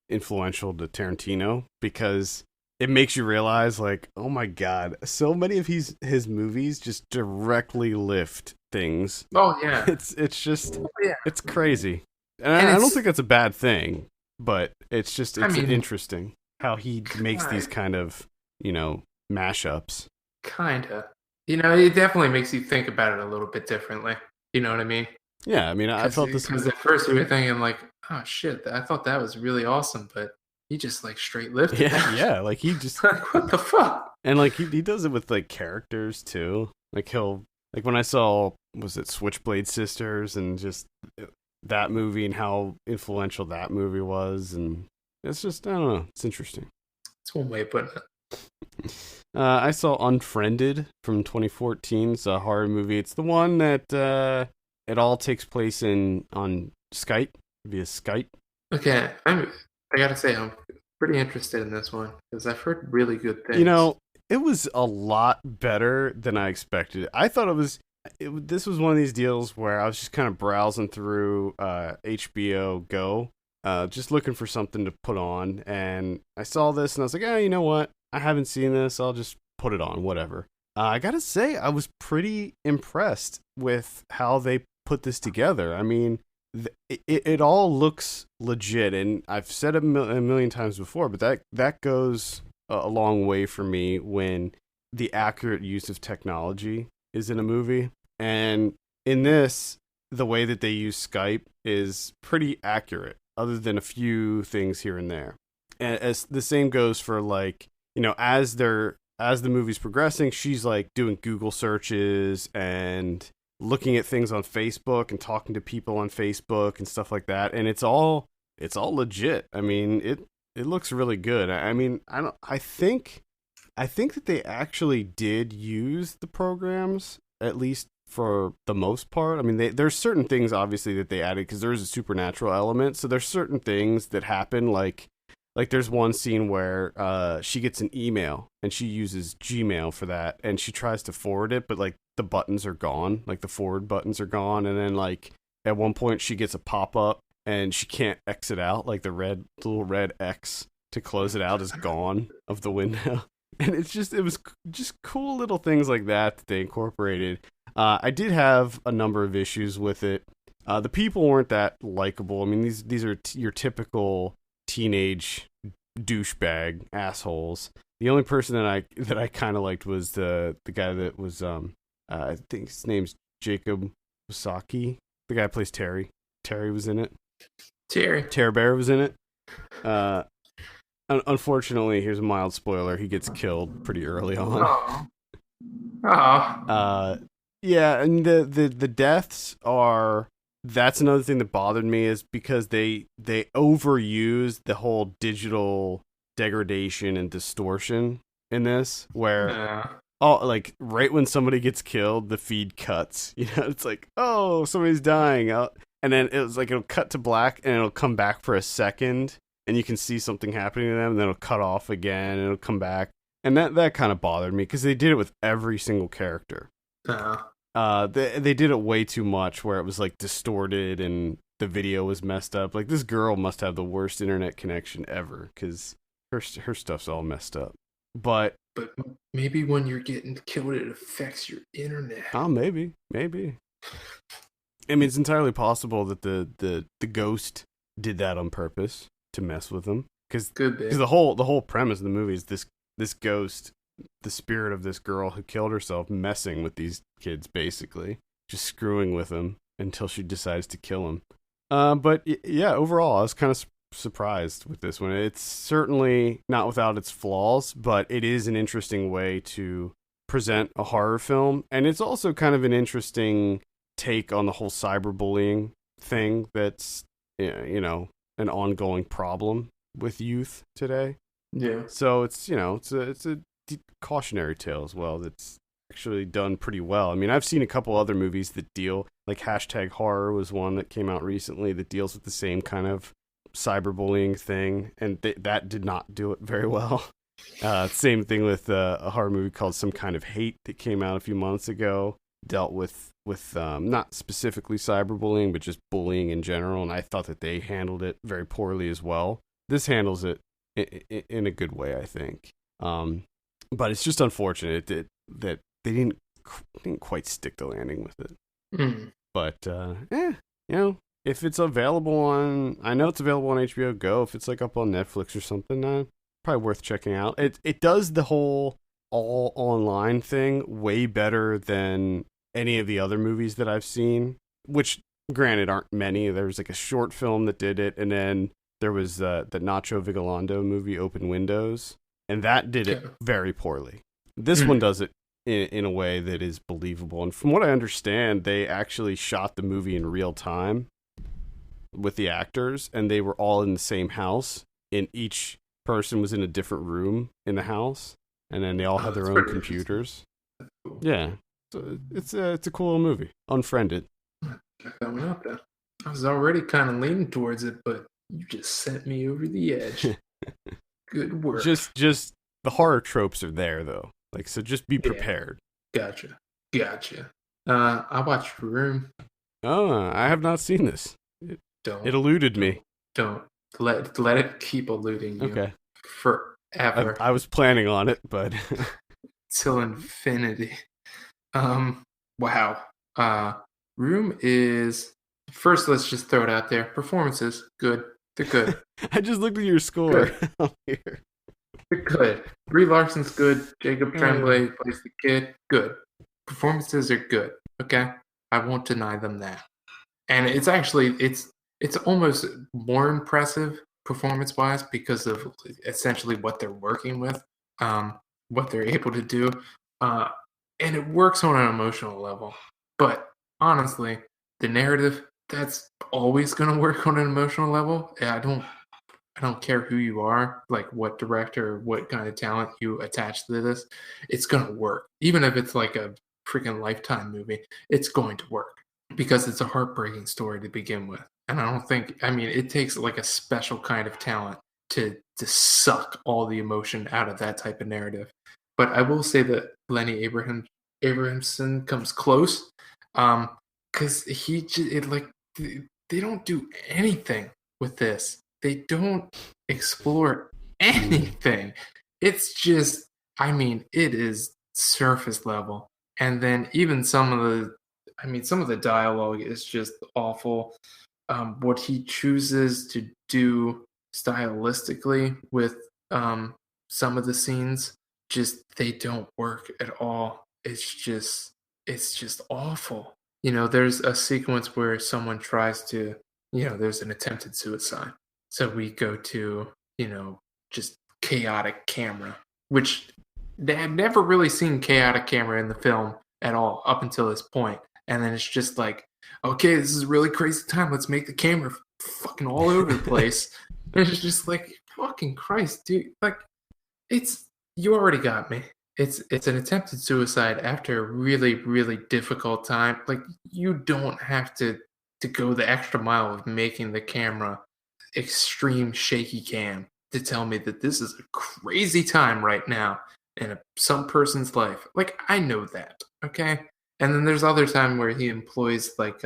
influential to Tarantino, because it makes you realize, like, oh my god, so many of his movies just directly lift things. Oh yeah. It's just it's crazy. And I don't think that's a bad thing, but it's interesting how he makes these kind of, mashups. Kinda. It definitely makes you think about it a little bit differently. You know what I mean? Yeah, I mean, I felt this because at first you were thinking like, oh shit, I thought that was really awesome, but he just like straight lifted. Yeah, like he just like, what the fuck? And like he does it with like characters too. Like when I saw, was it Switchblade Sisters, and just that movie and how influential that movie was, and it's just, I don't know, it's interesting. It's one way of putting it. I saw Unfriended from 2014. It's a horror movie. It's the one that it all takes place on Skype, via Skype. Okay, I gotta say, I'm pretty interested in this one because I've heard really good things. It was a lot better than I expected. I thought this was one of these deals where I was just kind of browsing through HBO Go, just looking for something to put on, and I saw this and I was like, you know what? I haven't seen this. I'll just put it on, whatever. I gotta say, I was pretty impressed with how they put this together. I mean, it all looks legit, and I've said it a million times before, but that goes a long way for me when the accurate use of technology is in a movie. And in this, the way that they use Skype is pretty accurate, other than a few things here and there. And as the same goes for, like, as they're as the movie's progressing, she's like doing Google searches and looking at things on Facebook and talking to people on Facebook and stuff like that. And it's all legit. I mean, it looks really good. I mean, I think that they actually did use the programs, at least for the most part. I mean, there's certain things obviously that they added because there is a supernatural element. So there's certain things that happen, like there's one scene where she gets an email and she uses Gmail for that, and she tries to forward it, but like the buttons are gone, like the forward buttons are gone, and then like at one point she gets a pop up and she can't exit out, like the little red X to close it out is gone of the window. And it was just cool little things like that they incorporated. I did have a number of issues with it. The people weren't that likable. I mean, these are your typical teenage douchebag assholes. The only person that I kind of liked was the guy that was I think his name's Jacob Wasaki. The guy who plays Terry. Terry was in it. Terry Bear was in it. Unfortunately, here's a mild spoiler. He gets killed pretty early on. Yeah, and the deaths are. That's another thing that bothered me, is because they overuse the whole digital degradation and distortion in this, where like right when somebody gets killed, the feed cuts. You know, it's like, oh, somebody's dying, and then it was like it'll cut to black and it'll come back for a second, and you can see something happening to them, and then it'll cut off again and it'll come back, and that kind of bothered me because they did it with every single character. They did it way too much, where it was like distorted and the video was messed up. Like, this girl must have the worst internet connection ever because her stuff's all messed up. But maybe when you're getting killed, it affects your internet. Oh, maybe. I mean, it's entirely possible that the ghost did that on purpose to mess with them, because the whole premise of the movie is this ghost, the spirit of this girl who killed herself, messing with these kids, basically just screwing with them until she decides to kill him. But yeah, overall I was kind of surprised with this one. It's certainly not without its flaws, but it is an interesting way to present a horror film, and it's also kind of an interesting take on the whole cyberbullying thing that's, you know, an ongoing problem with youth today. Yeah. So it's, you know, it's a cautionary tale as well that's actually done pretty well. I mean, I've seen a couple other movies that deal, like Hashtag Horror was one that came out recently that deals with the same kind of cyberbullying thing, and that did not do it very well. Same thing with a horror movie called Some Kind of Hate that came out a few months ago, dealt with not specifically cyberbullying, but just bullying in general, and I thought that they handled it very poorly as well. This handles it in a good way, I think. But it's just unfortunate that they didn't quite stick the landing with it. Mm. But you know, if it's available on, I know it's available on HBO Go. If it's like up on Netflix or something, probably worth checking out. It does the whole all online thing way better than any of the other movies that I've seen, which granted aren't many. There was like a short film that did it, and then there was the Nacho Vigalondo movie, Open Windows, and that did it very poorly. This one does it in a way that is believable. And from what I understand, they actually shot the movie in real time with the actors, and they were all in the same house, and each person was in a different room in the house, and then they all had their own computers. Cool. Yeah. So it's a cool little movie. Unfriended. Check that one out then. I was already kind of leaning towards it, but you just sent me over the edge. Good work. Just the horror tropes are there though. Like, so just be prepared. Gotcha. I watched Room. Oh, I have not seen this. It eluded me. Don't let it keep eluding you. Okay. Forever. I was planning on it, but till infinity. Wow. Room is, first, let's just throw it out there. Performances, good. They're good. I just looked at your score here. They're good. Brie Larson's good. Jacob Tremblay plays the kid. Good. Performances are good. Okay? I won't deny them that. And it's actually, it's almost more impressive performance-wise because of essentially what they're working with. what they're able to do, uh, and it works on an emotional level. But honestly, the narrative, that's always going to work on an emotional level. I don't care who you are, like what director, what kind of talent you attach to this, it's gonna work. Even if it's like a freaking Lifetime movie, it's going to work because it's a heartbreaking story to begin with. And I don't think, I mean, it takes like a special kind of talent to suck all the emotion out of that type of narrative. But I will say that Abrahamson comes close, because they don't do anything with this. They don't explore anything. It's just, I mean, it is surface level. And then even some of the dialogue is just awful. What he chooses to do stylistically with some of the scenes, just they don't work at all. It's just awful. There's a sequence where someone tries to, there's an attempted suicide. So we go to, just chaotic camera, which they had never really seen chaotic camera in the film at all up until this point. And then it's just like, okay, this is a really crazy time. Let's make the camera fucking all over the place. And it's just like, fucking Christ, dude. Like, you already got me. It's an attempted suicide after a really, really difficult time. Like, you don't have to go the extra mile of making the camera extreme shaky cam to tell me that this is a crazy time right now in some person's life. Like, I know that, okay? And then there's other time where he employs like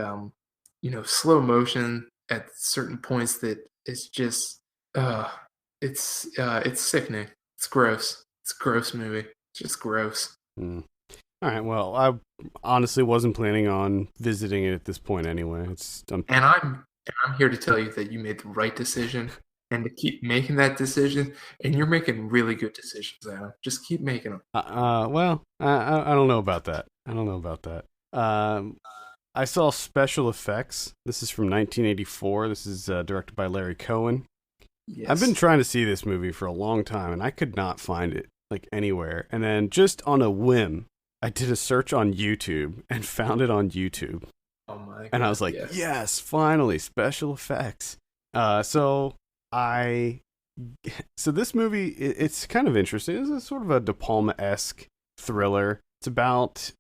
slow motion at certain points that it's just it's sickening. It's gross. It's a gross movie. It's just gross. Mm. All right. Well, I honestly wasn't planning on visiting it at this point anyway. And I'm here to tell you that you made the right decision, and to keep making that decision. And you're making really good decisions, Adam. Just keep making them. Well, I don't know about that. I don't know about that. I saw Special Effects. This is from 1984. This is directed by Larry Cohen. Yes. I've been trying to see this movie for a long time, and I could not find it like anywhere. And then just on a whim, I did a search on YouTube and found it on YouTube. Oh my God, and I was like, yes, finally, Special Effects. So this movie, it's kind of interesting. It's a sort of a De Palma-esque thriller. It's about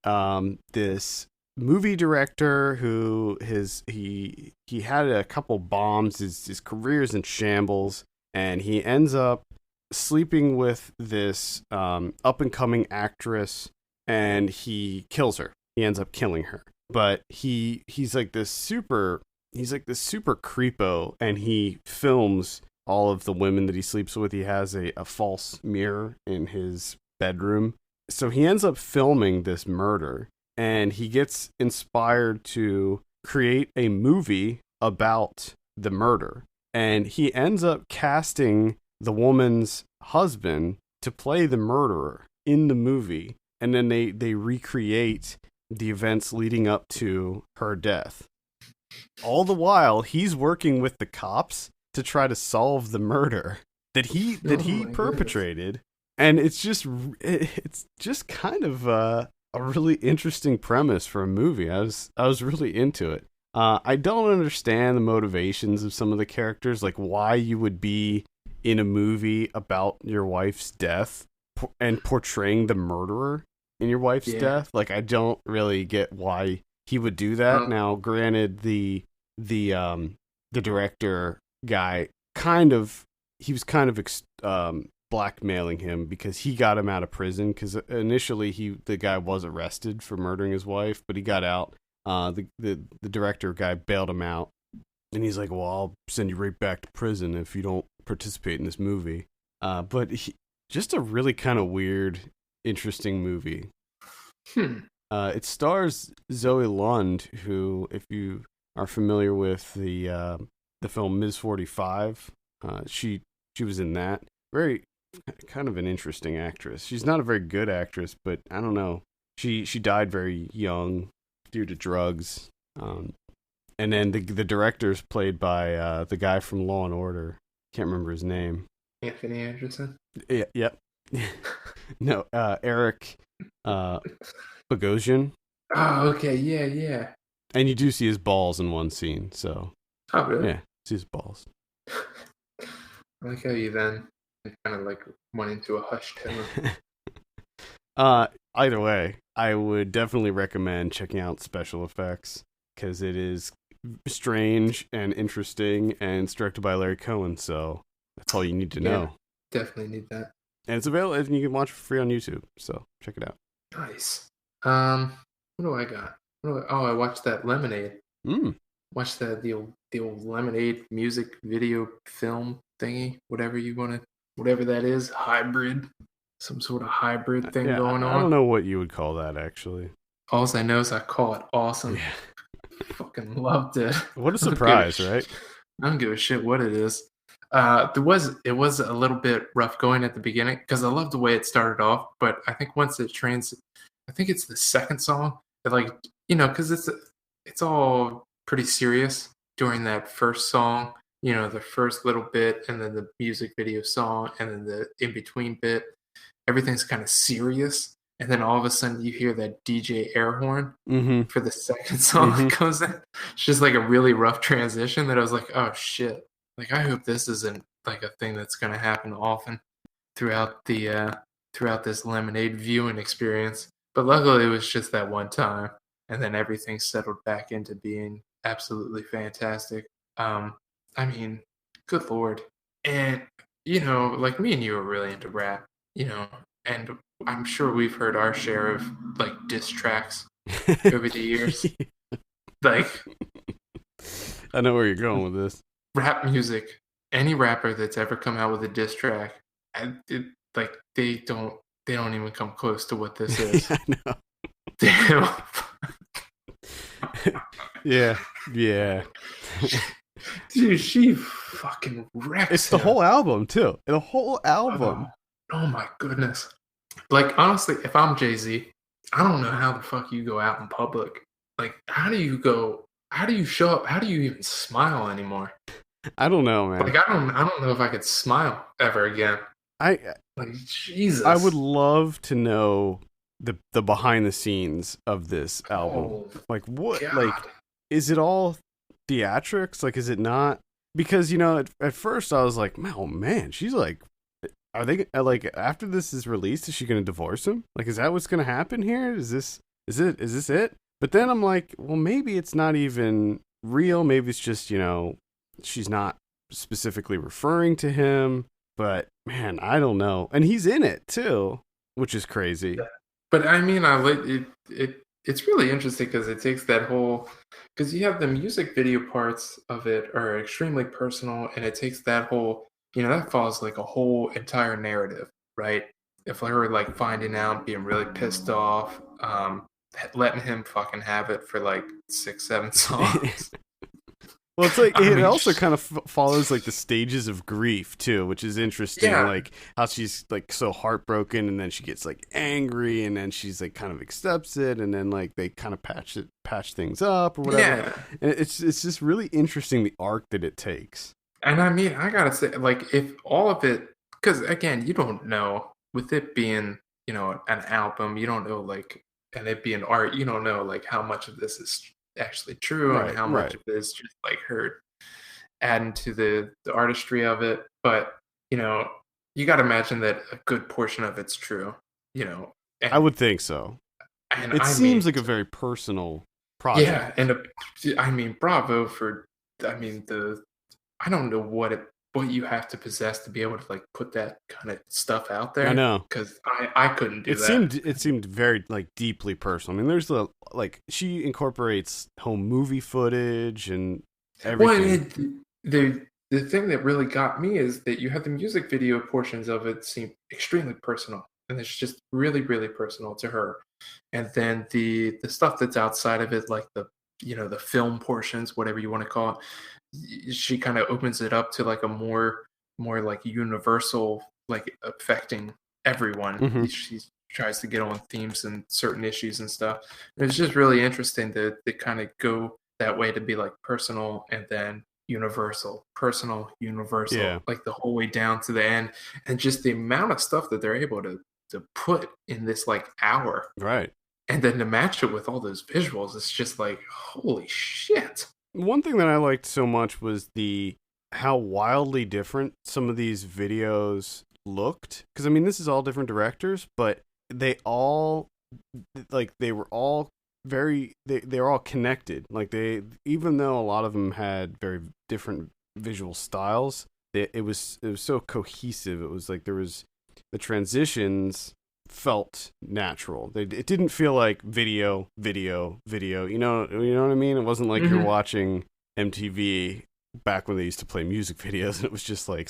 this movie director who he had a couple bombs. His career's in shambles, and he ends up sleeping with this up and coming actress, and he kills her. He ends up killing her. But he's like this super creepo, and he films all of the women that he sleeps with. He has a false mirror in his bedroom. So he ends up filming this murder, and he gets inspired to create a movie about the murder. And he ends up casting the woman's husband to play the murderer in the movie. And then they recreate the events leading up to her death. All the while, he's working with the cops to try to solve the murder that he perpetrated. Goodness. And it's just kind of a really interesting premise for a movie. I was really into it. I don't understand the motivations of some of the characters, like why you would be in a movie about your wife's death and portraying the murderer in your wife's death. Like, I don't really get why he would do that. Now, granted, the director guy he was kind of blackmailing him because he got him out of prison, because initially the guy was arrested for murdering his wife, but he got out. The director guy bailed him out, and he's like, well, I'll send you right back to prison if you don't participate in this movie. But just a really kind of weird, interesting movie. It stars Zoe Lund, who, if you are familiar with the film Ms. 45, she was in that. Very kind of an interesting actress. She's not a very good actress, but I don't know. She died very young due to drugs. And then the director's played by the guy from Law and Order. Can't remember his name. Anthony Anderson. Yep. No, Eric Bogosian. Oh, okay, yeah, yeah. And you do see his balls in one scene, so Oh, really? yeah, see his balls. I like how you then kind of like went into a hushed tone. Either way, I would definitely recommend checking out special effects because it is strange and interesting, and it's directed by Larry Cohen. So that's all you need to know. Definitely need that. And it's available, and you can watch it for free on YouTube. So check it out. Nice. What do I got? I watched that Lemonade. Mm. Watched the old Lemonade music video film thingy, whatever that is, hybrid, some sort of hybrid thing Yeah, going on. I don't know what you would call that actually. All I know is I call it awesome. Yeah. Fucking loved it. What a surprise, right? I don't give a shit what it is. It was a little bit rough going at the beginning because I love the way it started off, but I think once I think it's the second song that because it's all pretty serious during that first song, the first little bit, and then the music video song, and then the in between bit, everything's kind of serious, and then all of a sudden you hear that DJ air horn for the second song that comes in. It's just like a really rough transition that I was like, oh shit. Like, I hope this isn't like a thing that's going to happen often throughout this Lemonade viewing experience. But luckily, it was just that one time, and then everything settled back into being absolutely fantastic. I mean, good lord, and like me and you are really into rap, and I'm sure we've heard our share of like diss tracks over the years. Like, I know where you're going with this. Rap music, any rapper that's ever come out with a diss track, they don't even come close to what this is. I know. Damn. Yeah. Dude, she fucking wrecks. It's the whole album too. The whole album. Oh my goodness. Like, honestly, if I'm Jay-Z, I don't know how the fuck you go out in public. Like, how do you show up? How do you even smile anymore? I don't know, man. Like, I don't know if I could smile ever again. Jesus. I would love to know the behind the scenes of this album. Oh, like, what? God. Like, is it all theatrics? Like, is it not? Because at first I was like, oh man, she's like, are they like, after this is released, is she going to divorce him? Like, is that what's going to happen here? Is this it? But then I'm like, well, maybe it's not even real. Maybe it's just, she's not specifically referring to him. But man, I don't know. And he's in it too, which is crazy. But I mean, I like it. It's really interesting because it takes that whole, because you have the music video parts of it are extremely personal, and it takes that whole, that follows like a whole entire narrative, right? If her like finding out, being really pissed off, letting him fucking have it for like 6-7 songs. Well, it's like it also kind of follows like the stages of grief too, which is interesting. Yeah. Like how she's like so heartbroken, and then she gets like angry, and then she's like kind of accepts it, and then like they kind of patch things up or whatever. Yeah. And it's just really interesting, the arc that it takes. And I mean, I gotta say, like, if all of it, because again, you don't know, with it being, an album, you don't know, like, and it being art, you don't know, like, how much of this is actually true, and how much of it is just like her adding to the artistry of it. But you got to imagine that a good portion of it's true. And, I would think so. And it seems like a very personal project. Yeah, and I mean, bravo for. I mean, I don't know what you have to possess to be able to like put that kind of stuff out there. I know, because I couldn't do that. It seemed very like deeply personal. I mean, there's she incorporates home movie footage and everything. Well, the thing that really got me is that you have the music video portions of it seem extremely personal, and it's just really, really personal to her. And then the stuff that's outside of it, like the film portions, whatever you want to call it, she kind of opens it up to like a more like universal, like affecting everyone. Mm-hmm. She tries to get on themes and certain issues and stuff. And it's just really interesting to kind of go that way, to be like personal and then universal, personal, universal, like the whole way down to the end. And just the amount of stuff that they're able to to put in this like hour, Right. and then to match it with all those visuals, it's just like holy shit. One thing that I liked so much was how wildly different some of these videos looked. Because I mean, this is all different directors, but they all they were all they were all connected. Like even though a lot of them had very different visual styles, it was so cohesive. It was like there was the transitions felt natural. It didn't feel like video. You know what I mean? It wasn't like you're watching MTV back when they used to play music videos, and it was just like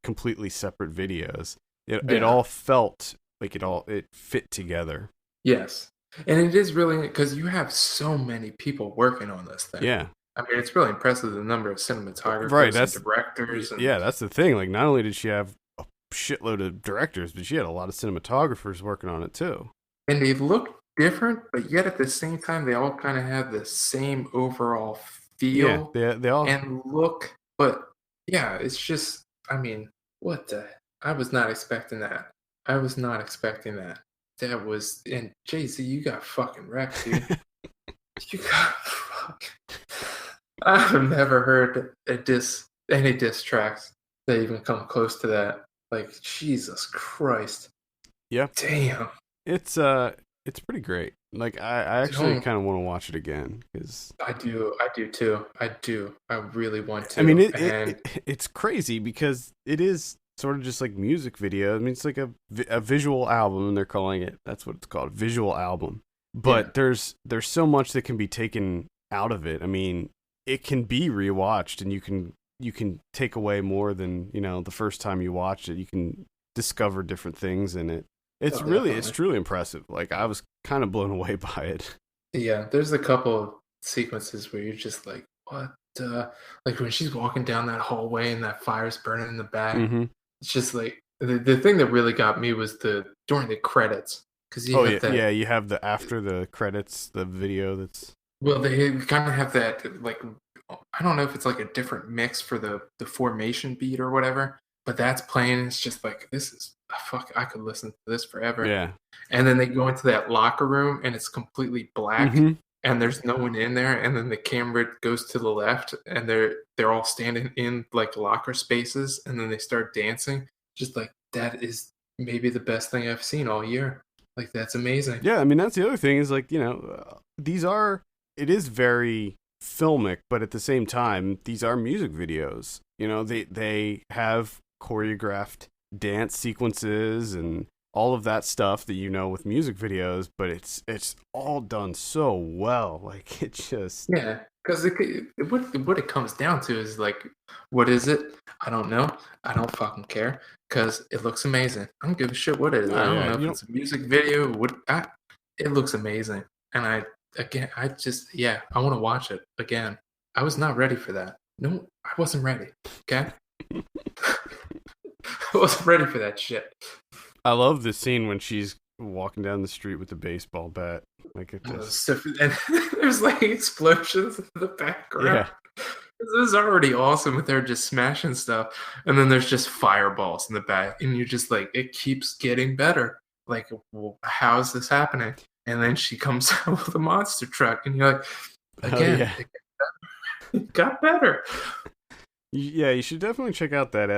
completely separate videos. It all felt like it fit together. Yes, and it is really because you have so many people working on this thing. Yeah. I mean, it's really impressive the number of cinematographers, right, and directors. And, that's the thing. Like, not only did she have a shitload of directors, but she had a lot of cinematographers working on it too. And they look different, but yet at the same time, they all kind of have the same overall feel. Yeah, they all and look. But yeah, it's just, I mean, I was not expecting that. That was, and JC, you got fucking wrecked, dude. You got fucking. I've never heard any diss tracks that even come close to that. Like, Jesus Christ. Yeah. Damn. It's pretty great. Like, I actually kind of want to watch it again because I do too. I really want to. I mean, it's crazy because it is sort of just like music video. I mean, it's like a visual album, and they're calling it. That's what it's called, visual album. But there's so much that can be taken out of it. I mean, it can be rewatched, and you can take away more than the first time you watched it. You can discover different things in it. It's truly impressive. Like, I was kind of blown away by it. Yeah, there's a couple of sequences where you're just like, what? Like when she's walking down that hallway and that fire's burning in the back. Mm-hmm. It's just like the thing that really got me was during the credits. You have the after the credits, the video that's. Well, they kind of have that, like, I don't know if it's like a different mix for the formation beat or whatever, but that's playing. It's just like, this is fuck. I could listen to this forever. Yeah. And then they go into that locker room and it's completely black, and there's no one in there. And then the camera goes to the left, and they're all standing in like locker spaces, and then they start dancing. Just like, that is maybe the best thing I've seen all year. Like, that's amazing. Yeah, I mean, that's the other thing is like, it is very filmic, but at the same time, these are music videos. They have choreographed dance sequences and all of that stuff that with music videos, but it's all done so well. Like, it just because what it comes down to is like, what is it? I don't know. I don't fucking care because it looks amazing. I don't give a shit what it is. I don't know if it's a music video. It looks amazing, and I want to watch it again. I was not ready for that. No, I wasn't ready. Okay. I wasn't ready for that shit. I love the scene when she's walking down the street with the baseball bat. Like, it just... and there's like explosions in the background. Yeah. This is already awesome with her just smashing stuff, and then there's just fireballs in the back, and you're just like, it keeps getting better. Like, well, how is this happening? And then she comes out with a monster truck, and you're like, again, it got better. Yeah, you should definitely check out that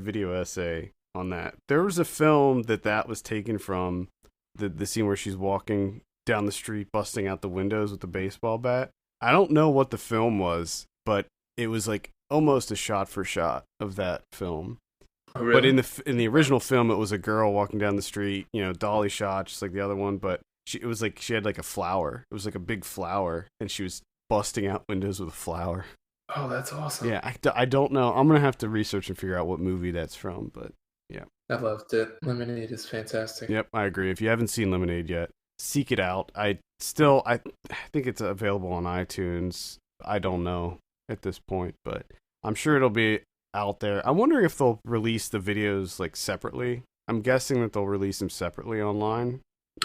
video essay on that. There was a film that was taken from, the scene where she's walking down the street, busting out the windows with the baseball bat. I don't know what the film was, but it was like almost a shot for shot of that film. Oh, really? But in the original film, it was a girl walking down the street, dolly shot, just like the other one. But it was like she had like a flower. It was like a big flower, and she was busting out windows with a flower. Oh, that's awesome. Yeah, I don't know. I'm going to have to research and figure out what movie that's from, but yeah. I loved it. Lemonade is fantastic. Yep, I agree. If you haven't seen Lemonade yet, seek it out. I think it's available on iTunes. I don't know at this point, but I'm sure it'll be out there. I'm wondering if they'll release the videos like separately. I'm guessing that they'll release them separately online,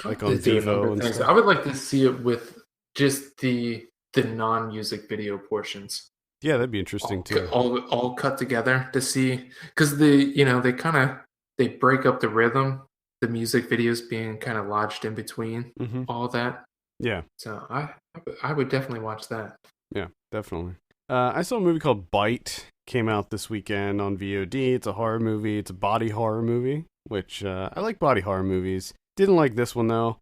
like on Vivo and stuff. I would like to see it with just the non-music video portions. Yeah, that'd be interesting too. All cut together to see, because they break up the rhythm the music videos being kind of lodged in between all that. Yeah. So I would definitely watch that. Yeah, definitely. I saw a movie called Bite. Came out this weekend on VOD. It's a horror movie. It's a body horror movie, which I like body horror movies. Didn't like this one, though.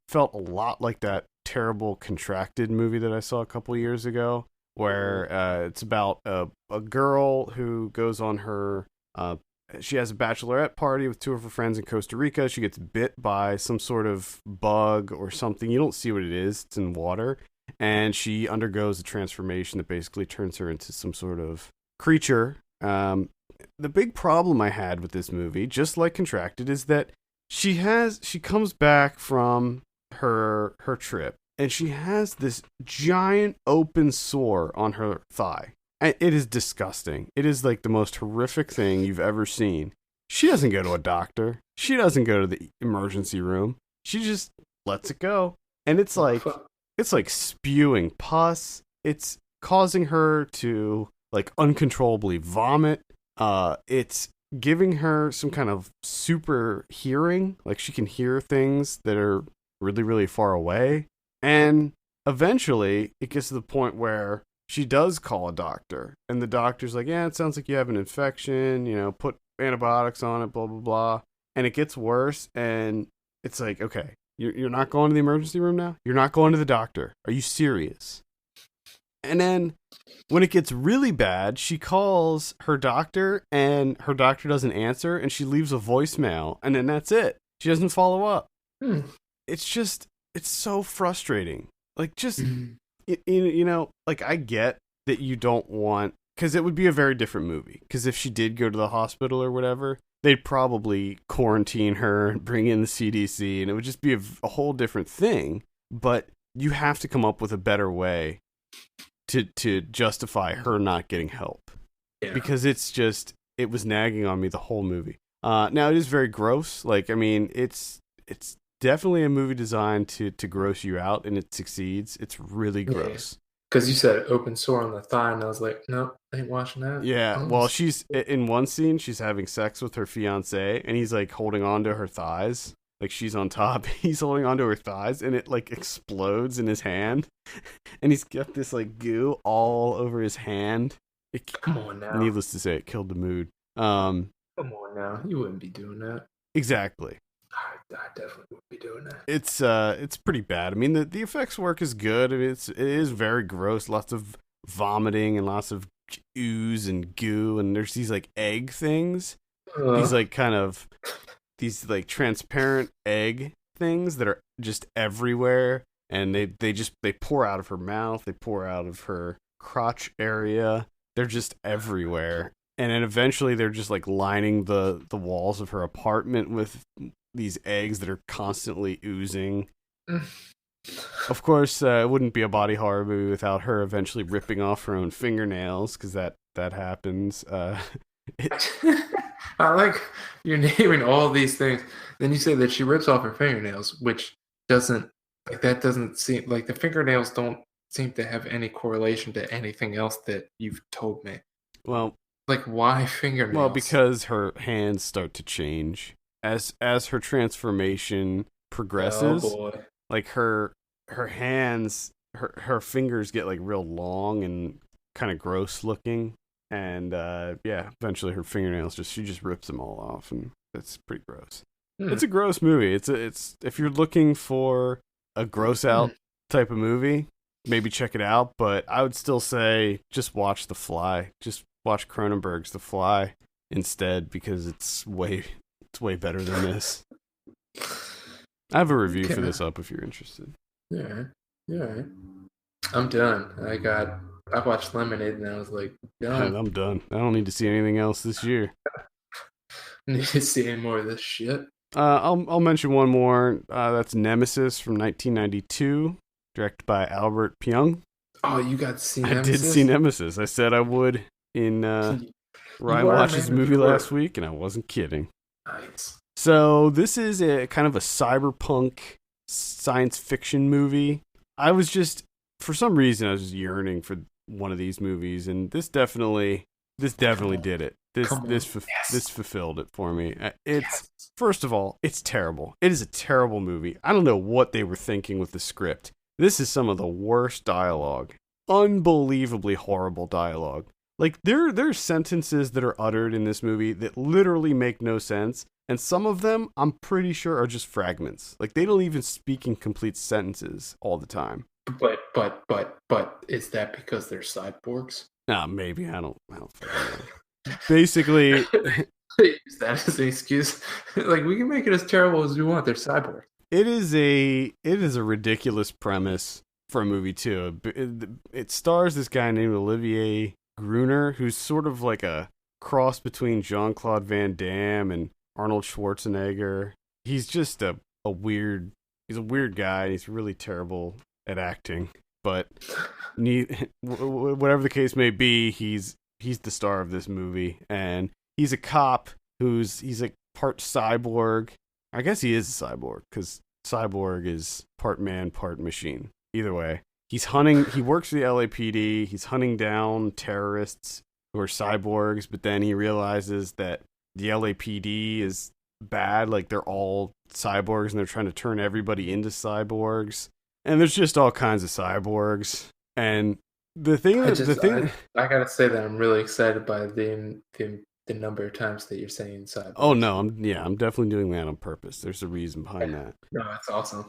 Felt a lot like that terrible Contracted movie that I saw a couple years ago, where it's about a girl who goes on her... she has a bachelorette party with two of her friends in Costa Rica. She gets bit by some sort of bug or something. You don't see what it is. It's in water. And she undergoes a transformation that basically turns her into some sort of creature. The big problem I had with this movie, just like Contracted, is that she comes back from her trip, and she has this giant open sore on her thigh. It is disgusting. It is like the most horrific thing you've ever seen. She doesn't go to a doctor. She doesn't go to the emergency room. She just lets it go. And it's like spewing pus. It's causing her to like uncontrollably vomit. It's giving her some kind of super hearing. Like she can hear things that are really, really far away. And eventually it gets to the point where she does call a doctor, and the doctor's like, yeah, it sounds like you have an infection, put antibiotics on it, blah, blah, blah. And it gets worse, and it's like, okay, you're not going to the emergency room now? You're not going to the doctor. Are you serious? And then when it gets really bad, she calls her doctor, and her doctor doesn't answer, and she leaves a voicemail, and then that's it. She doesn't follow up. It's so frustrating. Like, just... like I get that you don't want, because it would be a very different movie. Because if she did go to the hospital or whatever, they'd probably quarantine her and bring in the CDC, and it would just be a whole different thing. But you have to come up with a better way to justify her not getting help. Yeah. Because it was nagging on me the whole movie. Now it is very gross. Like, I mean, it's definitely a movie designed to gross you out, and it succeeds. It's really gross. Because you said open sore on the thigh, and I was like, no, I ain't watching that. Yeah, well, she's in one scene, she's having sex with her fiance, and he's like holding on to her thighs. Like she's on top, he's holding onto her thighs, and it like explodes in his hand. And he's got this like goo all over his hand. Come on now. Needless to say, it killed the mood. Come on now. You wouldn't be doing that. Exactly. I definitely would be doing that. It's pretty bad. I mean, the effects work is good. I mean, it is very gross. Lots of vomiting and lots of ooze and goo, and there's these like egg things. These like kind of these like transparent egg things that are just everywhere, and they pour out of her mouth. They pour out of her crotch area. They're just everywhere. And then eventually they're just like lining the walls of her apartment with these eggs that are constantly oozing. Of course, it wouldn't be a body horror movie without her eventually ripping off her own fingernails, because that happens. I like you're naming all these things. Then you say that she rips off her fingernails, which doesn't seem like the fingernails don't seem to have any correlation to anything else that you've told me. Well, like why fingernails? Well, because her hands start to change as her transformation progresses. Oh boy. Like her hands, her fingers get like real long and kind of gross looking, and eventually her fingernails she just rips them all off, and that's pretty gross. It's a gross movie. It's if you're looking for a gross out type of movie, maybe check it out. But I would still say just watch The Fly. Just watch Cronenberg's The Fly instead, because it's way better than this. I have a review for this up if you're interested. Yeah. I'm done. I watched Lemonade and I was like, done. I'm done. I don't need to see anything else this year. Need to see any more of this shit. I'll mention one more. That's Nemesis from 1992, directed by Albert Pyun. Oh, you got to see Nemesis? I did see Nemesis. I said I would in Ryan Watch's movie last week, and I wasn't kidding. Nice. So this is a kind of a cyberpunk science fiction movie. For some reason, I was just yearning for one of these movies, and this definitely did it. Come on. Yes. This fulfilled it for me. It's Yes. First of all, it's terrible. It is a terrible movie. I don't know what they were thinking with the script. This is some of the worst dialogue. Unbelievably horrible dialogue. Like there's sentences that are uttered in this movie that literally make no sense, and some of them I'm pretty sure are just fragments. Like they don't even speak in complete sentences all the time. But is that because they're cyborgs? Nah, maybe I don't fucking know. Basically, Use that as an excuse. Like we can make it as terrible as we want. They're cyborgs. it is a ridiculous premise for a movie too. It stars this guy named Olivier Gruner, who's sort of like a cross between Jean-Claude Van Damme and Arnold Schwarzenegger. He's just a weird guy. He's really terrible at acting, but whatever the case may be, he's the star of this movie, and he's a cop he's like part cyborg. I guess he is a cyborg because cyborg is part man, part machine. Either way, he works for the LAPD. He's hunting down terrorists who are cyborgs, but then he realizes that the LAPD is bad. Like they're all cyborgs and they're trying to turn everybody into cyborgs. And there's just all kinds of cyborgs. And I gotta say that I'm really excited by the number of times that you're saying cyborgs. Oh no, I'm definitely doing that on purpose. There's a reason behind that. No, that's awesome.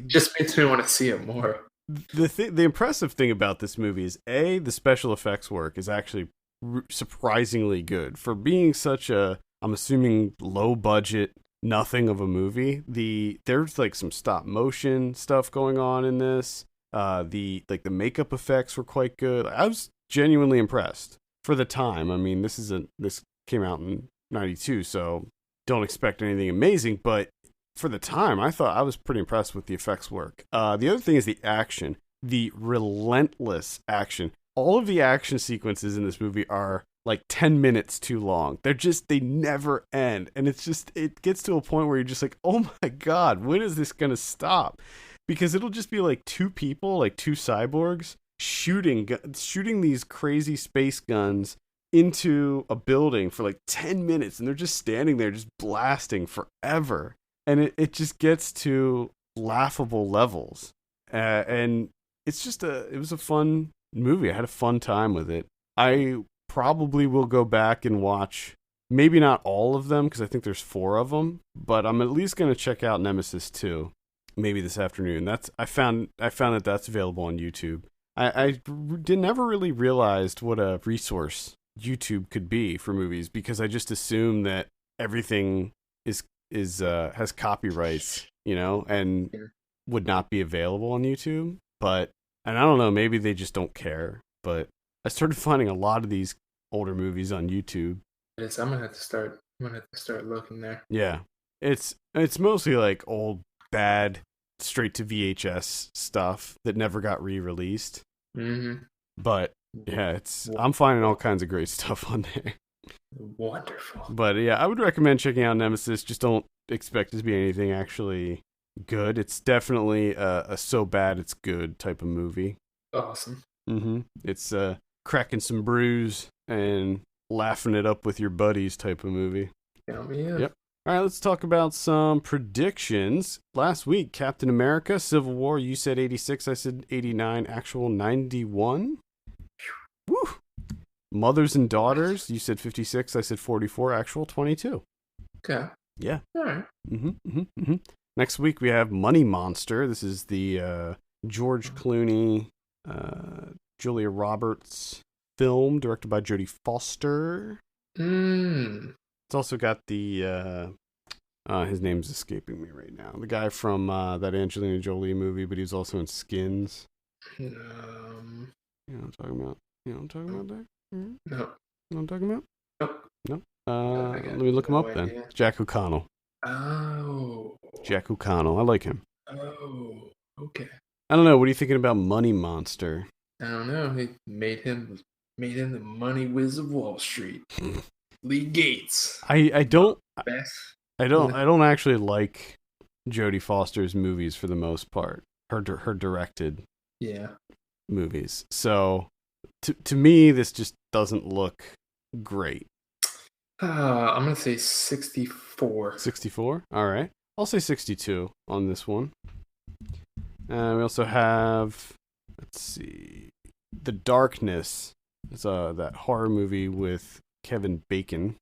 Just makes me want to see it more. The impressive thing about this movie is the special effects work is actually surprisingly good for being such a, I'm assuming, low budget nothing of a movie. There's like some stop motion stuff going on in this. The makeup effects were quite good. I was genuinely impressed for the time. I mean, this came out in 92, so don't expect anything amazing, but for the time, I thought I was pretty impressed with the effects work. The other thing is the action, the relentless action. All of the action sequences in this movie are like 10 minutes too long. They never end. And it gets to a point where you're just like, oh my God, when is this going to stop? Because it'll just be like two people, like two cyborgs, shooting these crazy space guns into a building for like 10 minutes. And they're just standing there, just blasting forever. And it just gets to laughable levels. And it's just it was a fun movie. I had a fun time with it. I probably will go back and watch, maybe not all of them, because I think there's 4 of them, but I'm at least going to check out Nemesis 2, maybe this afternoon. I found that that's available on YouTube. I never really realized what a resource YouTube could be for movies, because I just assumed that everything has copyrights, and would not be available on YouTube. And I don't know, maybe they just don't care. But I started finding a lot of these older movies on YouTube. Yes, I'm gonna have to start looking there. Yeah, it's mostly like old, bad, straight to VHS stuff that never got re-released. Mm-hmm. But yeah, I'm finding all kinds of great stuff on there. Wonderful. But yeah, I would recommend checking out Nemesis. Just don't expect it to be anything actually good. It's definitely a so bad it's good type of movie. Awesome. Mm-hmm. It's cracking some brews and laughing it up with your buddies type of movie. Count me in. Yep. All right, let's talk about some predictions. Last week, Captain America, Civil War, you said 86, I said 89, actual 91. Woo! Mothers and Daughters, you said 56, I said 44, actual 22. Okay. Yeah. All right. Next week, we have Money Monster. This is the George Clooney, Julia Roberts film, directed by Jodie Foster. It's also got the his name's escaping me right now. The guy from that Angelina Jolie movie, but he was also in Skins. You know what I'm talking about? You know what I'm talking about there? Mm-hmm. No. You know what I'm talking about? Nope. No? Let me look him up then. Jack O'Connell. Oh. Jack O'Connell. I like him. Oh. Okay. I don't know. What are you thinking about Money Monster? I don't know. He made him the money whiz of Wall Street. Lee Gates. I don't actually like Jodie Foster's movies for the most part. Her directed movies. So to me, this just doesn't look great. I'm gonna say 64. 64. All right. I'll say 62 on this one. We also have, let's see, The Darkness. It's that horror movie with Kevin Bacon.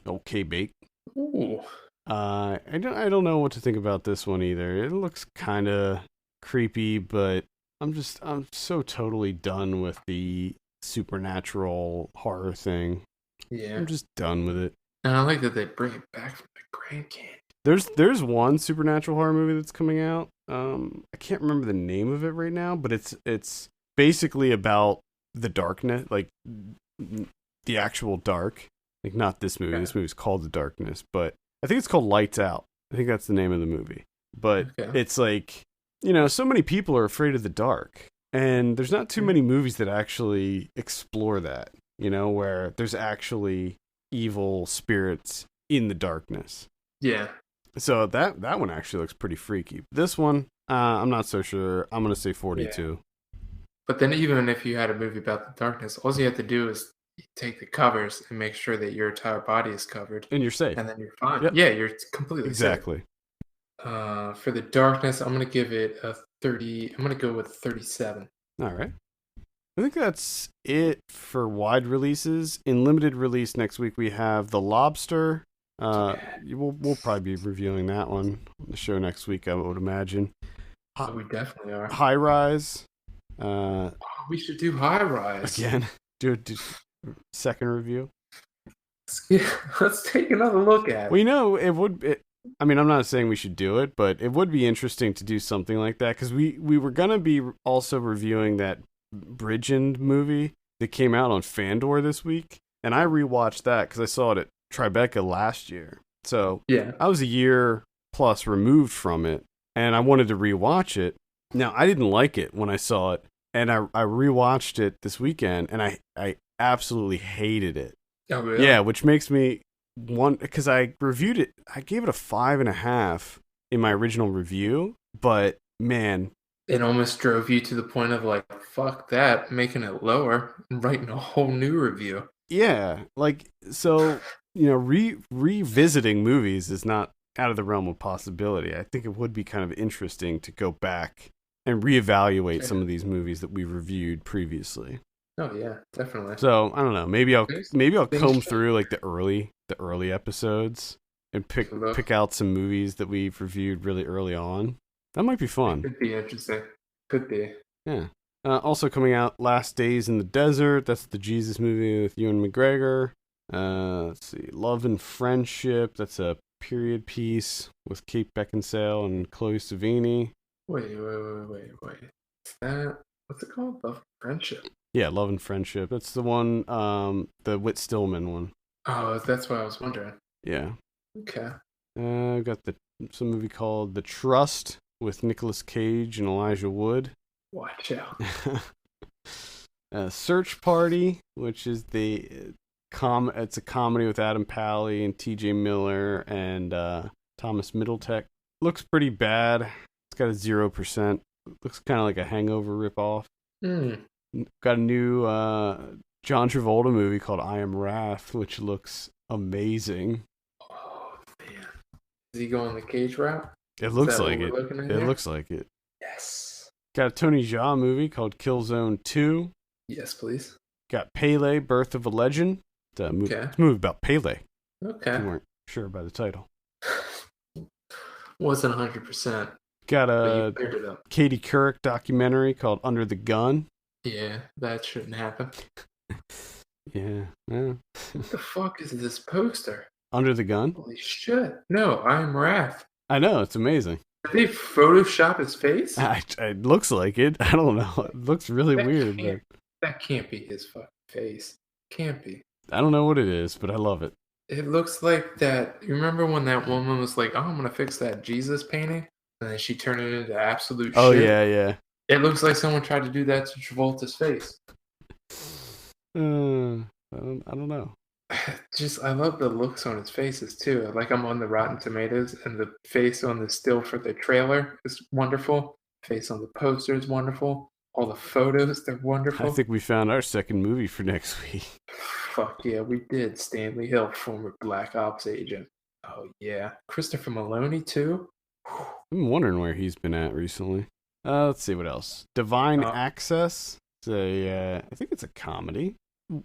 Okay, Bake. Ooh. I don't know what to think about this one either. It looks kind of creepy, but I'm so totally done with the supernatural horror thing. Yeah. I'm just done with it. And I like that they bring it back from the Grand Canyon. There's one supernatural horror movie that's coming out. I can't remember the name of it right now, but it's basically about the darkness, like the actual dark. Like not this movie. Okay. This movie's called The Darkness, but I think it's called Lights Out. I think that's the name of the movie. But it's like, so many people are afraid of the dark, and there's not too many movies that actually explore that, where there's actually evil spirits in the darkness. Yeah. So that one actually looks pretty freaky. This one, I'm not so sure. I'm going to say 42. Yeah. But then even if you had a movie about the darkness, all you have to do is take the covers and make sure that your entire body is covered. And you're safe. And then you're fine. Yep. Yeah, you're completely exactly. safe. For the darkness, I'm going to give it a 30. I'm going to go with 37. All right. I think that's it for wide releases. In limited release next week, we have The Lobster. We'll probably be reviewing that one on the show next week, I would imagine. We definitely are. High Rise. We should do High Rise again. Do second review. Let's take another look at it. We know it would. I'm not saying we should do it, but it would be interesting to do something like that because we were gonna be also reviewing that Bridgend movie that came out on Fandor this week, and I rewatched that because I saw it at Tribeca last year. So yeah, I was a year plus removed from it, and I wanted to rewatch it. Now I didn't like it when I saw it, and I rewatched it this weekend, and I absolutely hated it. Oh, really? Yeah, which makes me because I reviewed it. I gave it a 5.5 in my original review, but man, it almost drove you to the point of like, fuck that, making it lower and writing a whole new review. Yeah, like so, revisiting movies is not out of the realm of possibility. I think it would be kind of interesting to go back and reevaluate some of these movies that we reviewed previously. Oh yeah, definitely. So I don't know. Maybe I'll comb through like the early episodes and pick out some movies that we've reviewed really early on. That might be fun. Could be interesting. Could be. Yeah. Also coming out, Last Days in the Desert. That's the Jesus movie with Ewan McGregor. Let's see, Love and Friendship. That's a period piece with Kate Beckinsale and Chloe Sevigny. Wait. Is that, what's it called? Love and Friendship. Yeah, Love and Friendship. That's the one, the Whit Stillman one. Oh, that's what I was wondering. Yeah. Okay. I've got some movie called The Trust with Nicolas Cage and Elijah Wood. Watch out. Search Party, which is it's a comedy with Adam Pally and T.J. Miller and Thomas Middletek. Looks pretty bad. It's got a 0%. Looks kind of like a Hangover ripoff. Got a new John Travolta movie called I Am Wrath, which looks amazing. Oh man, is he going the Cage route? It looks like it. It looks like it. Yes. Got a Tony Jaa movie called Killzone 2. Yes, please. Got Pele, Birth of a Legend. It's a movie about Pele. Okay. If you weren't sure by the title. Wasn't 100%. Got a Katie Couric documentary called Under the Gun. Yeah, that shouldn't happen. Yeah. What the fuck is this poster? Under the Gun? Holy shit. No, I Am Wrath. I know, it's amazing. Did they Photoshop his face? It looks like it. I don't know. It looks really weird. That can't be his fucking face. Can't be. I don't know what it is, but I love it. It looks like that. You remember when that woman was like, "Oh, I'm gonna fix that Jesus painting," and then she turned it into absolute shit? Oh yeah. It looks like someone tried to do that to Travolta's face. I don't know. I love the looks on his faces too. Like I'm on the Rotten Tomatoes, and the face on the still for the trailer is wonderful. Face on the poster is wonderful. All the photos, they're I wonderful. think we found our second movie for next week. Fuck yeah, we did. Stanley Hill, former Black Ops agent. Oh yeah, Christopher Maloney too. I'm wondering where he's been at recently. Let's see what else. Divine Uh, Access. It's I think it's a comedy.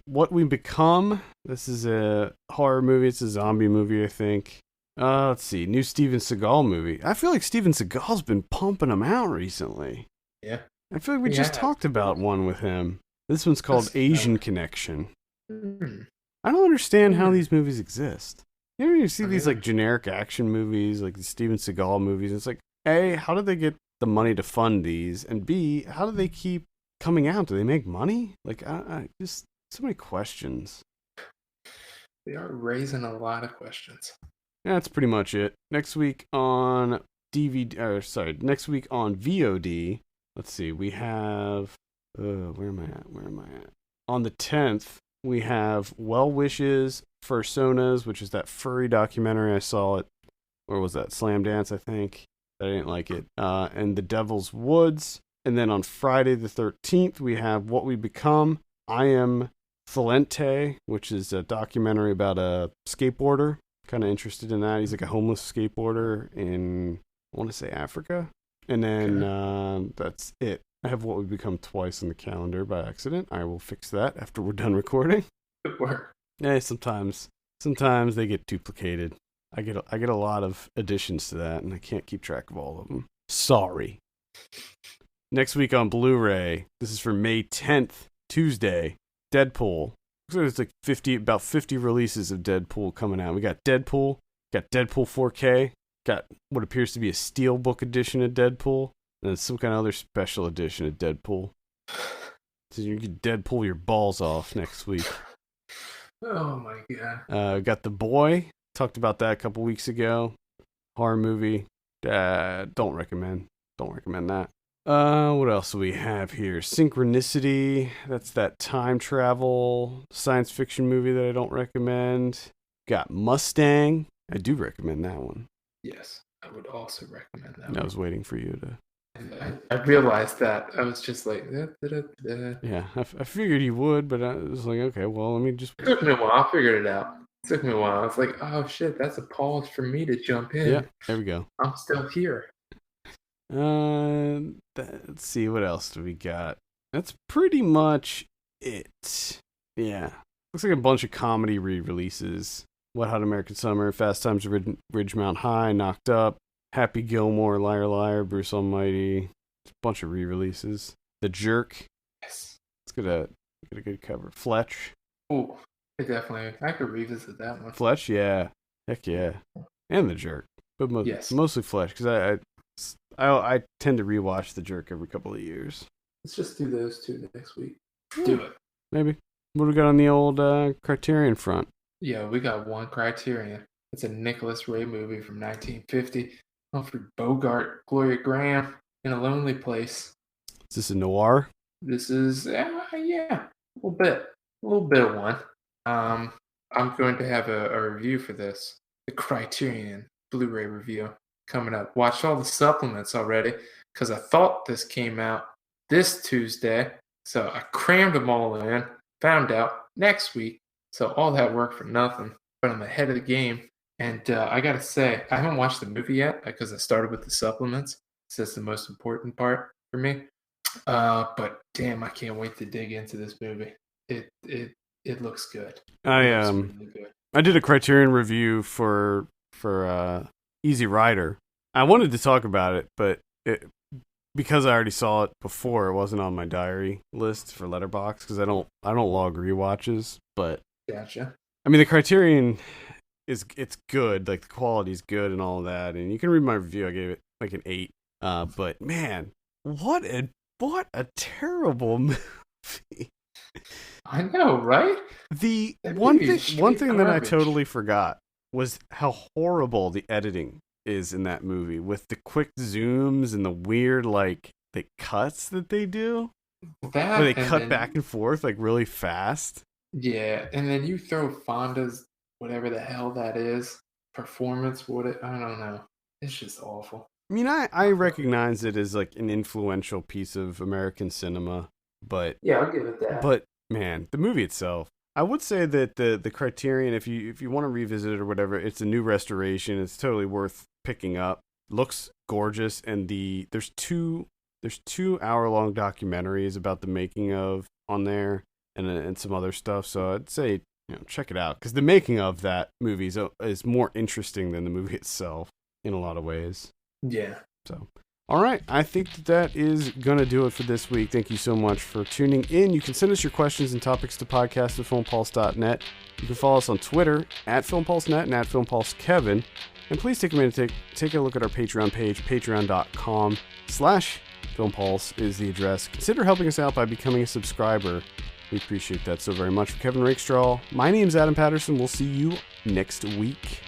What We Become. This is a horror movie. It's a zombie movie, I think. Let's see. New Steven Seagal movie. I feel like Steven Seagal's been pumping them out recently. yeah. I feel like we He just has. talked about one with him. This one's called Asian Connection. I don't understand how these movies exist. You know, you see these like generic action movies, like the Steven Seagal movies. It's like, A, how did they get the money to fund these? And B, how do they keep coming out? Do they make money? Like, I just so many questions. They are raising a lot of questions. Yeah, that's pretty much it. Next week on next week on VOD. Let's see, we have where am I at? On the 10th, we have Well Wishes, Fursonas, which is that furry documentary. I saw it, or was that Slam Dance, I think. I didn't like it. And The Devil's Woods. And then on Friday the 13th, we have What We Become, I Am Valente, which is a documentary about a skateboarder. Kind of interested in that. He's like a homeless skateboarder in, I want to say, Africa. And then that's it. I have What We Become twice on the calendar by accident. I will fix that after we're done recording. Good work. Yeah, sometimes they get duplicated. I get a lot of additions to that, and I can't keep track of all of them. Sorry. Next week on Blu-ray, this is for May 10th, Tuesday, Deadpool. So there's like about 50 releases of Deadpool coming out. We got Deadpool 4K, got what appears to be a Steelbook edition of Deadpool, and then some kind of other special edition of Deadpool. So you can Deadpool your balls off next week. Oh my god. Got The Boy. Talked about that a couple weeks ago. Horror movie. Don't recommend that. What else do we have here? Synchronicity. That's that time travel science fiction movie that I don't recommend. Got Mustang. I do recommend that one. Yes, I would also recommend that. I was waiting for you to. I realized that. I was just like, Yeah, I figured you would, but I was like, okay, well, let me just. It took me a while. I figured it out. It took me a while. I was like, oh shit, that's a pause for me to jump in. Yeah, there we go. I'm still here. Let's see, what else do we got? That's pretty much it. Yeah, looks like a bunch of comedy re-releases. Wet Hot American Summer, Fast Times at Ridgemount High, Knocked Up, Happy Gilmore, Liar Liar, Bruce Almighty. It's a bunch of re-releases. The Jerk. Yes. Let's get a good cover. Fletch. Oh, I could revisit that one. Fletch, yeah. Heck yeah. And The Jerk. But mostly Fletch, because I tend to rewatch The Jerk every couple of years. Let's just do those two next week. Do it. Maybe. What do we got on the old Criterion front? Yeah, we got one Criterion. It's a Nicholas Ray movie from 1950. Humphrey Bogart, Gloria Graham, In a Lonely Place. Is this a noir? This is, yeah, a little bit of one. I'm going to have a review for this. The Criterion Blu-ray review coming up. Watched all the supplements already because I thought this came out this Tuesday. So I crammed them all in, found out next week. So all that work for nothing, but I'm ahead of the game. And I got to say, I haven't watched the movie yet because I started with the supplements. So that's the most important part for me. But damn, I can't wait to dig into this movie. It looks good. Really good. I did a Criterion review for Easy Rider. I wanted to talk about it, but because I already saw it before, it wasn't on my diary list for Letterboxd because I don't log rewatches. But Gotcha. I mean, the Criterion it's good, like the quality's good and all of that. And you can read my review. I gave it like an 8. But man, what a terrible movie. I know, right? The one thing that I totally forgot was how horrible the editing is in that movie with the quick zooms and the weird like the cuts that they do. Where they cut back and forth like really fast. Yeah, and then you throw Fonda's whatever the hell that is performance. I don't know. It's just awful. I mean, I recognize it as like an influential piece of American cinema, but Yeah, I'll give it that. but man, the movie itself, I would say that the Criterion, if you want to revisit it or whatever, it's a new restoration. It's totally worth picking up. Looks gorgeous, and there's 2 hour-long documentaries about the making of on there, and some other stuff. So I'd say check it out, because the making of that movie is more interesting than the movie itself in a lot of ways. Yeah. So, all right. I think that is going to do it for this week. Thank you so much for tuning in. You can send us your questions and topics to podcast@filmpulse.net. You can follow us on Twitter @FilmPulseNet and @FilmPulseKevin. And please take a minute to take a look at our Patreon page, patreon.com/FilmPulse is the address. Consider helping us out by becoming a subscriber. We appreciate that so very much. For Kevin Rakestraw, my name's Adam Patterson. We'll see you next week.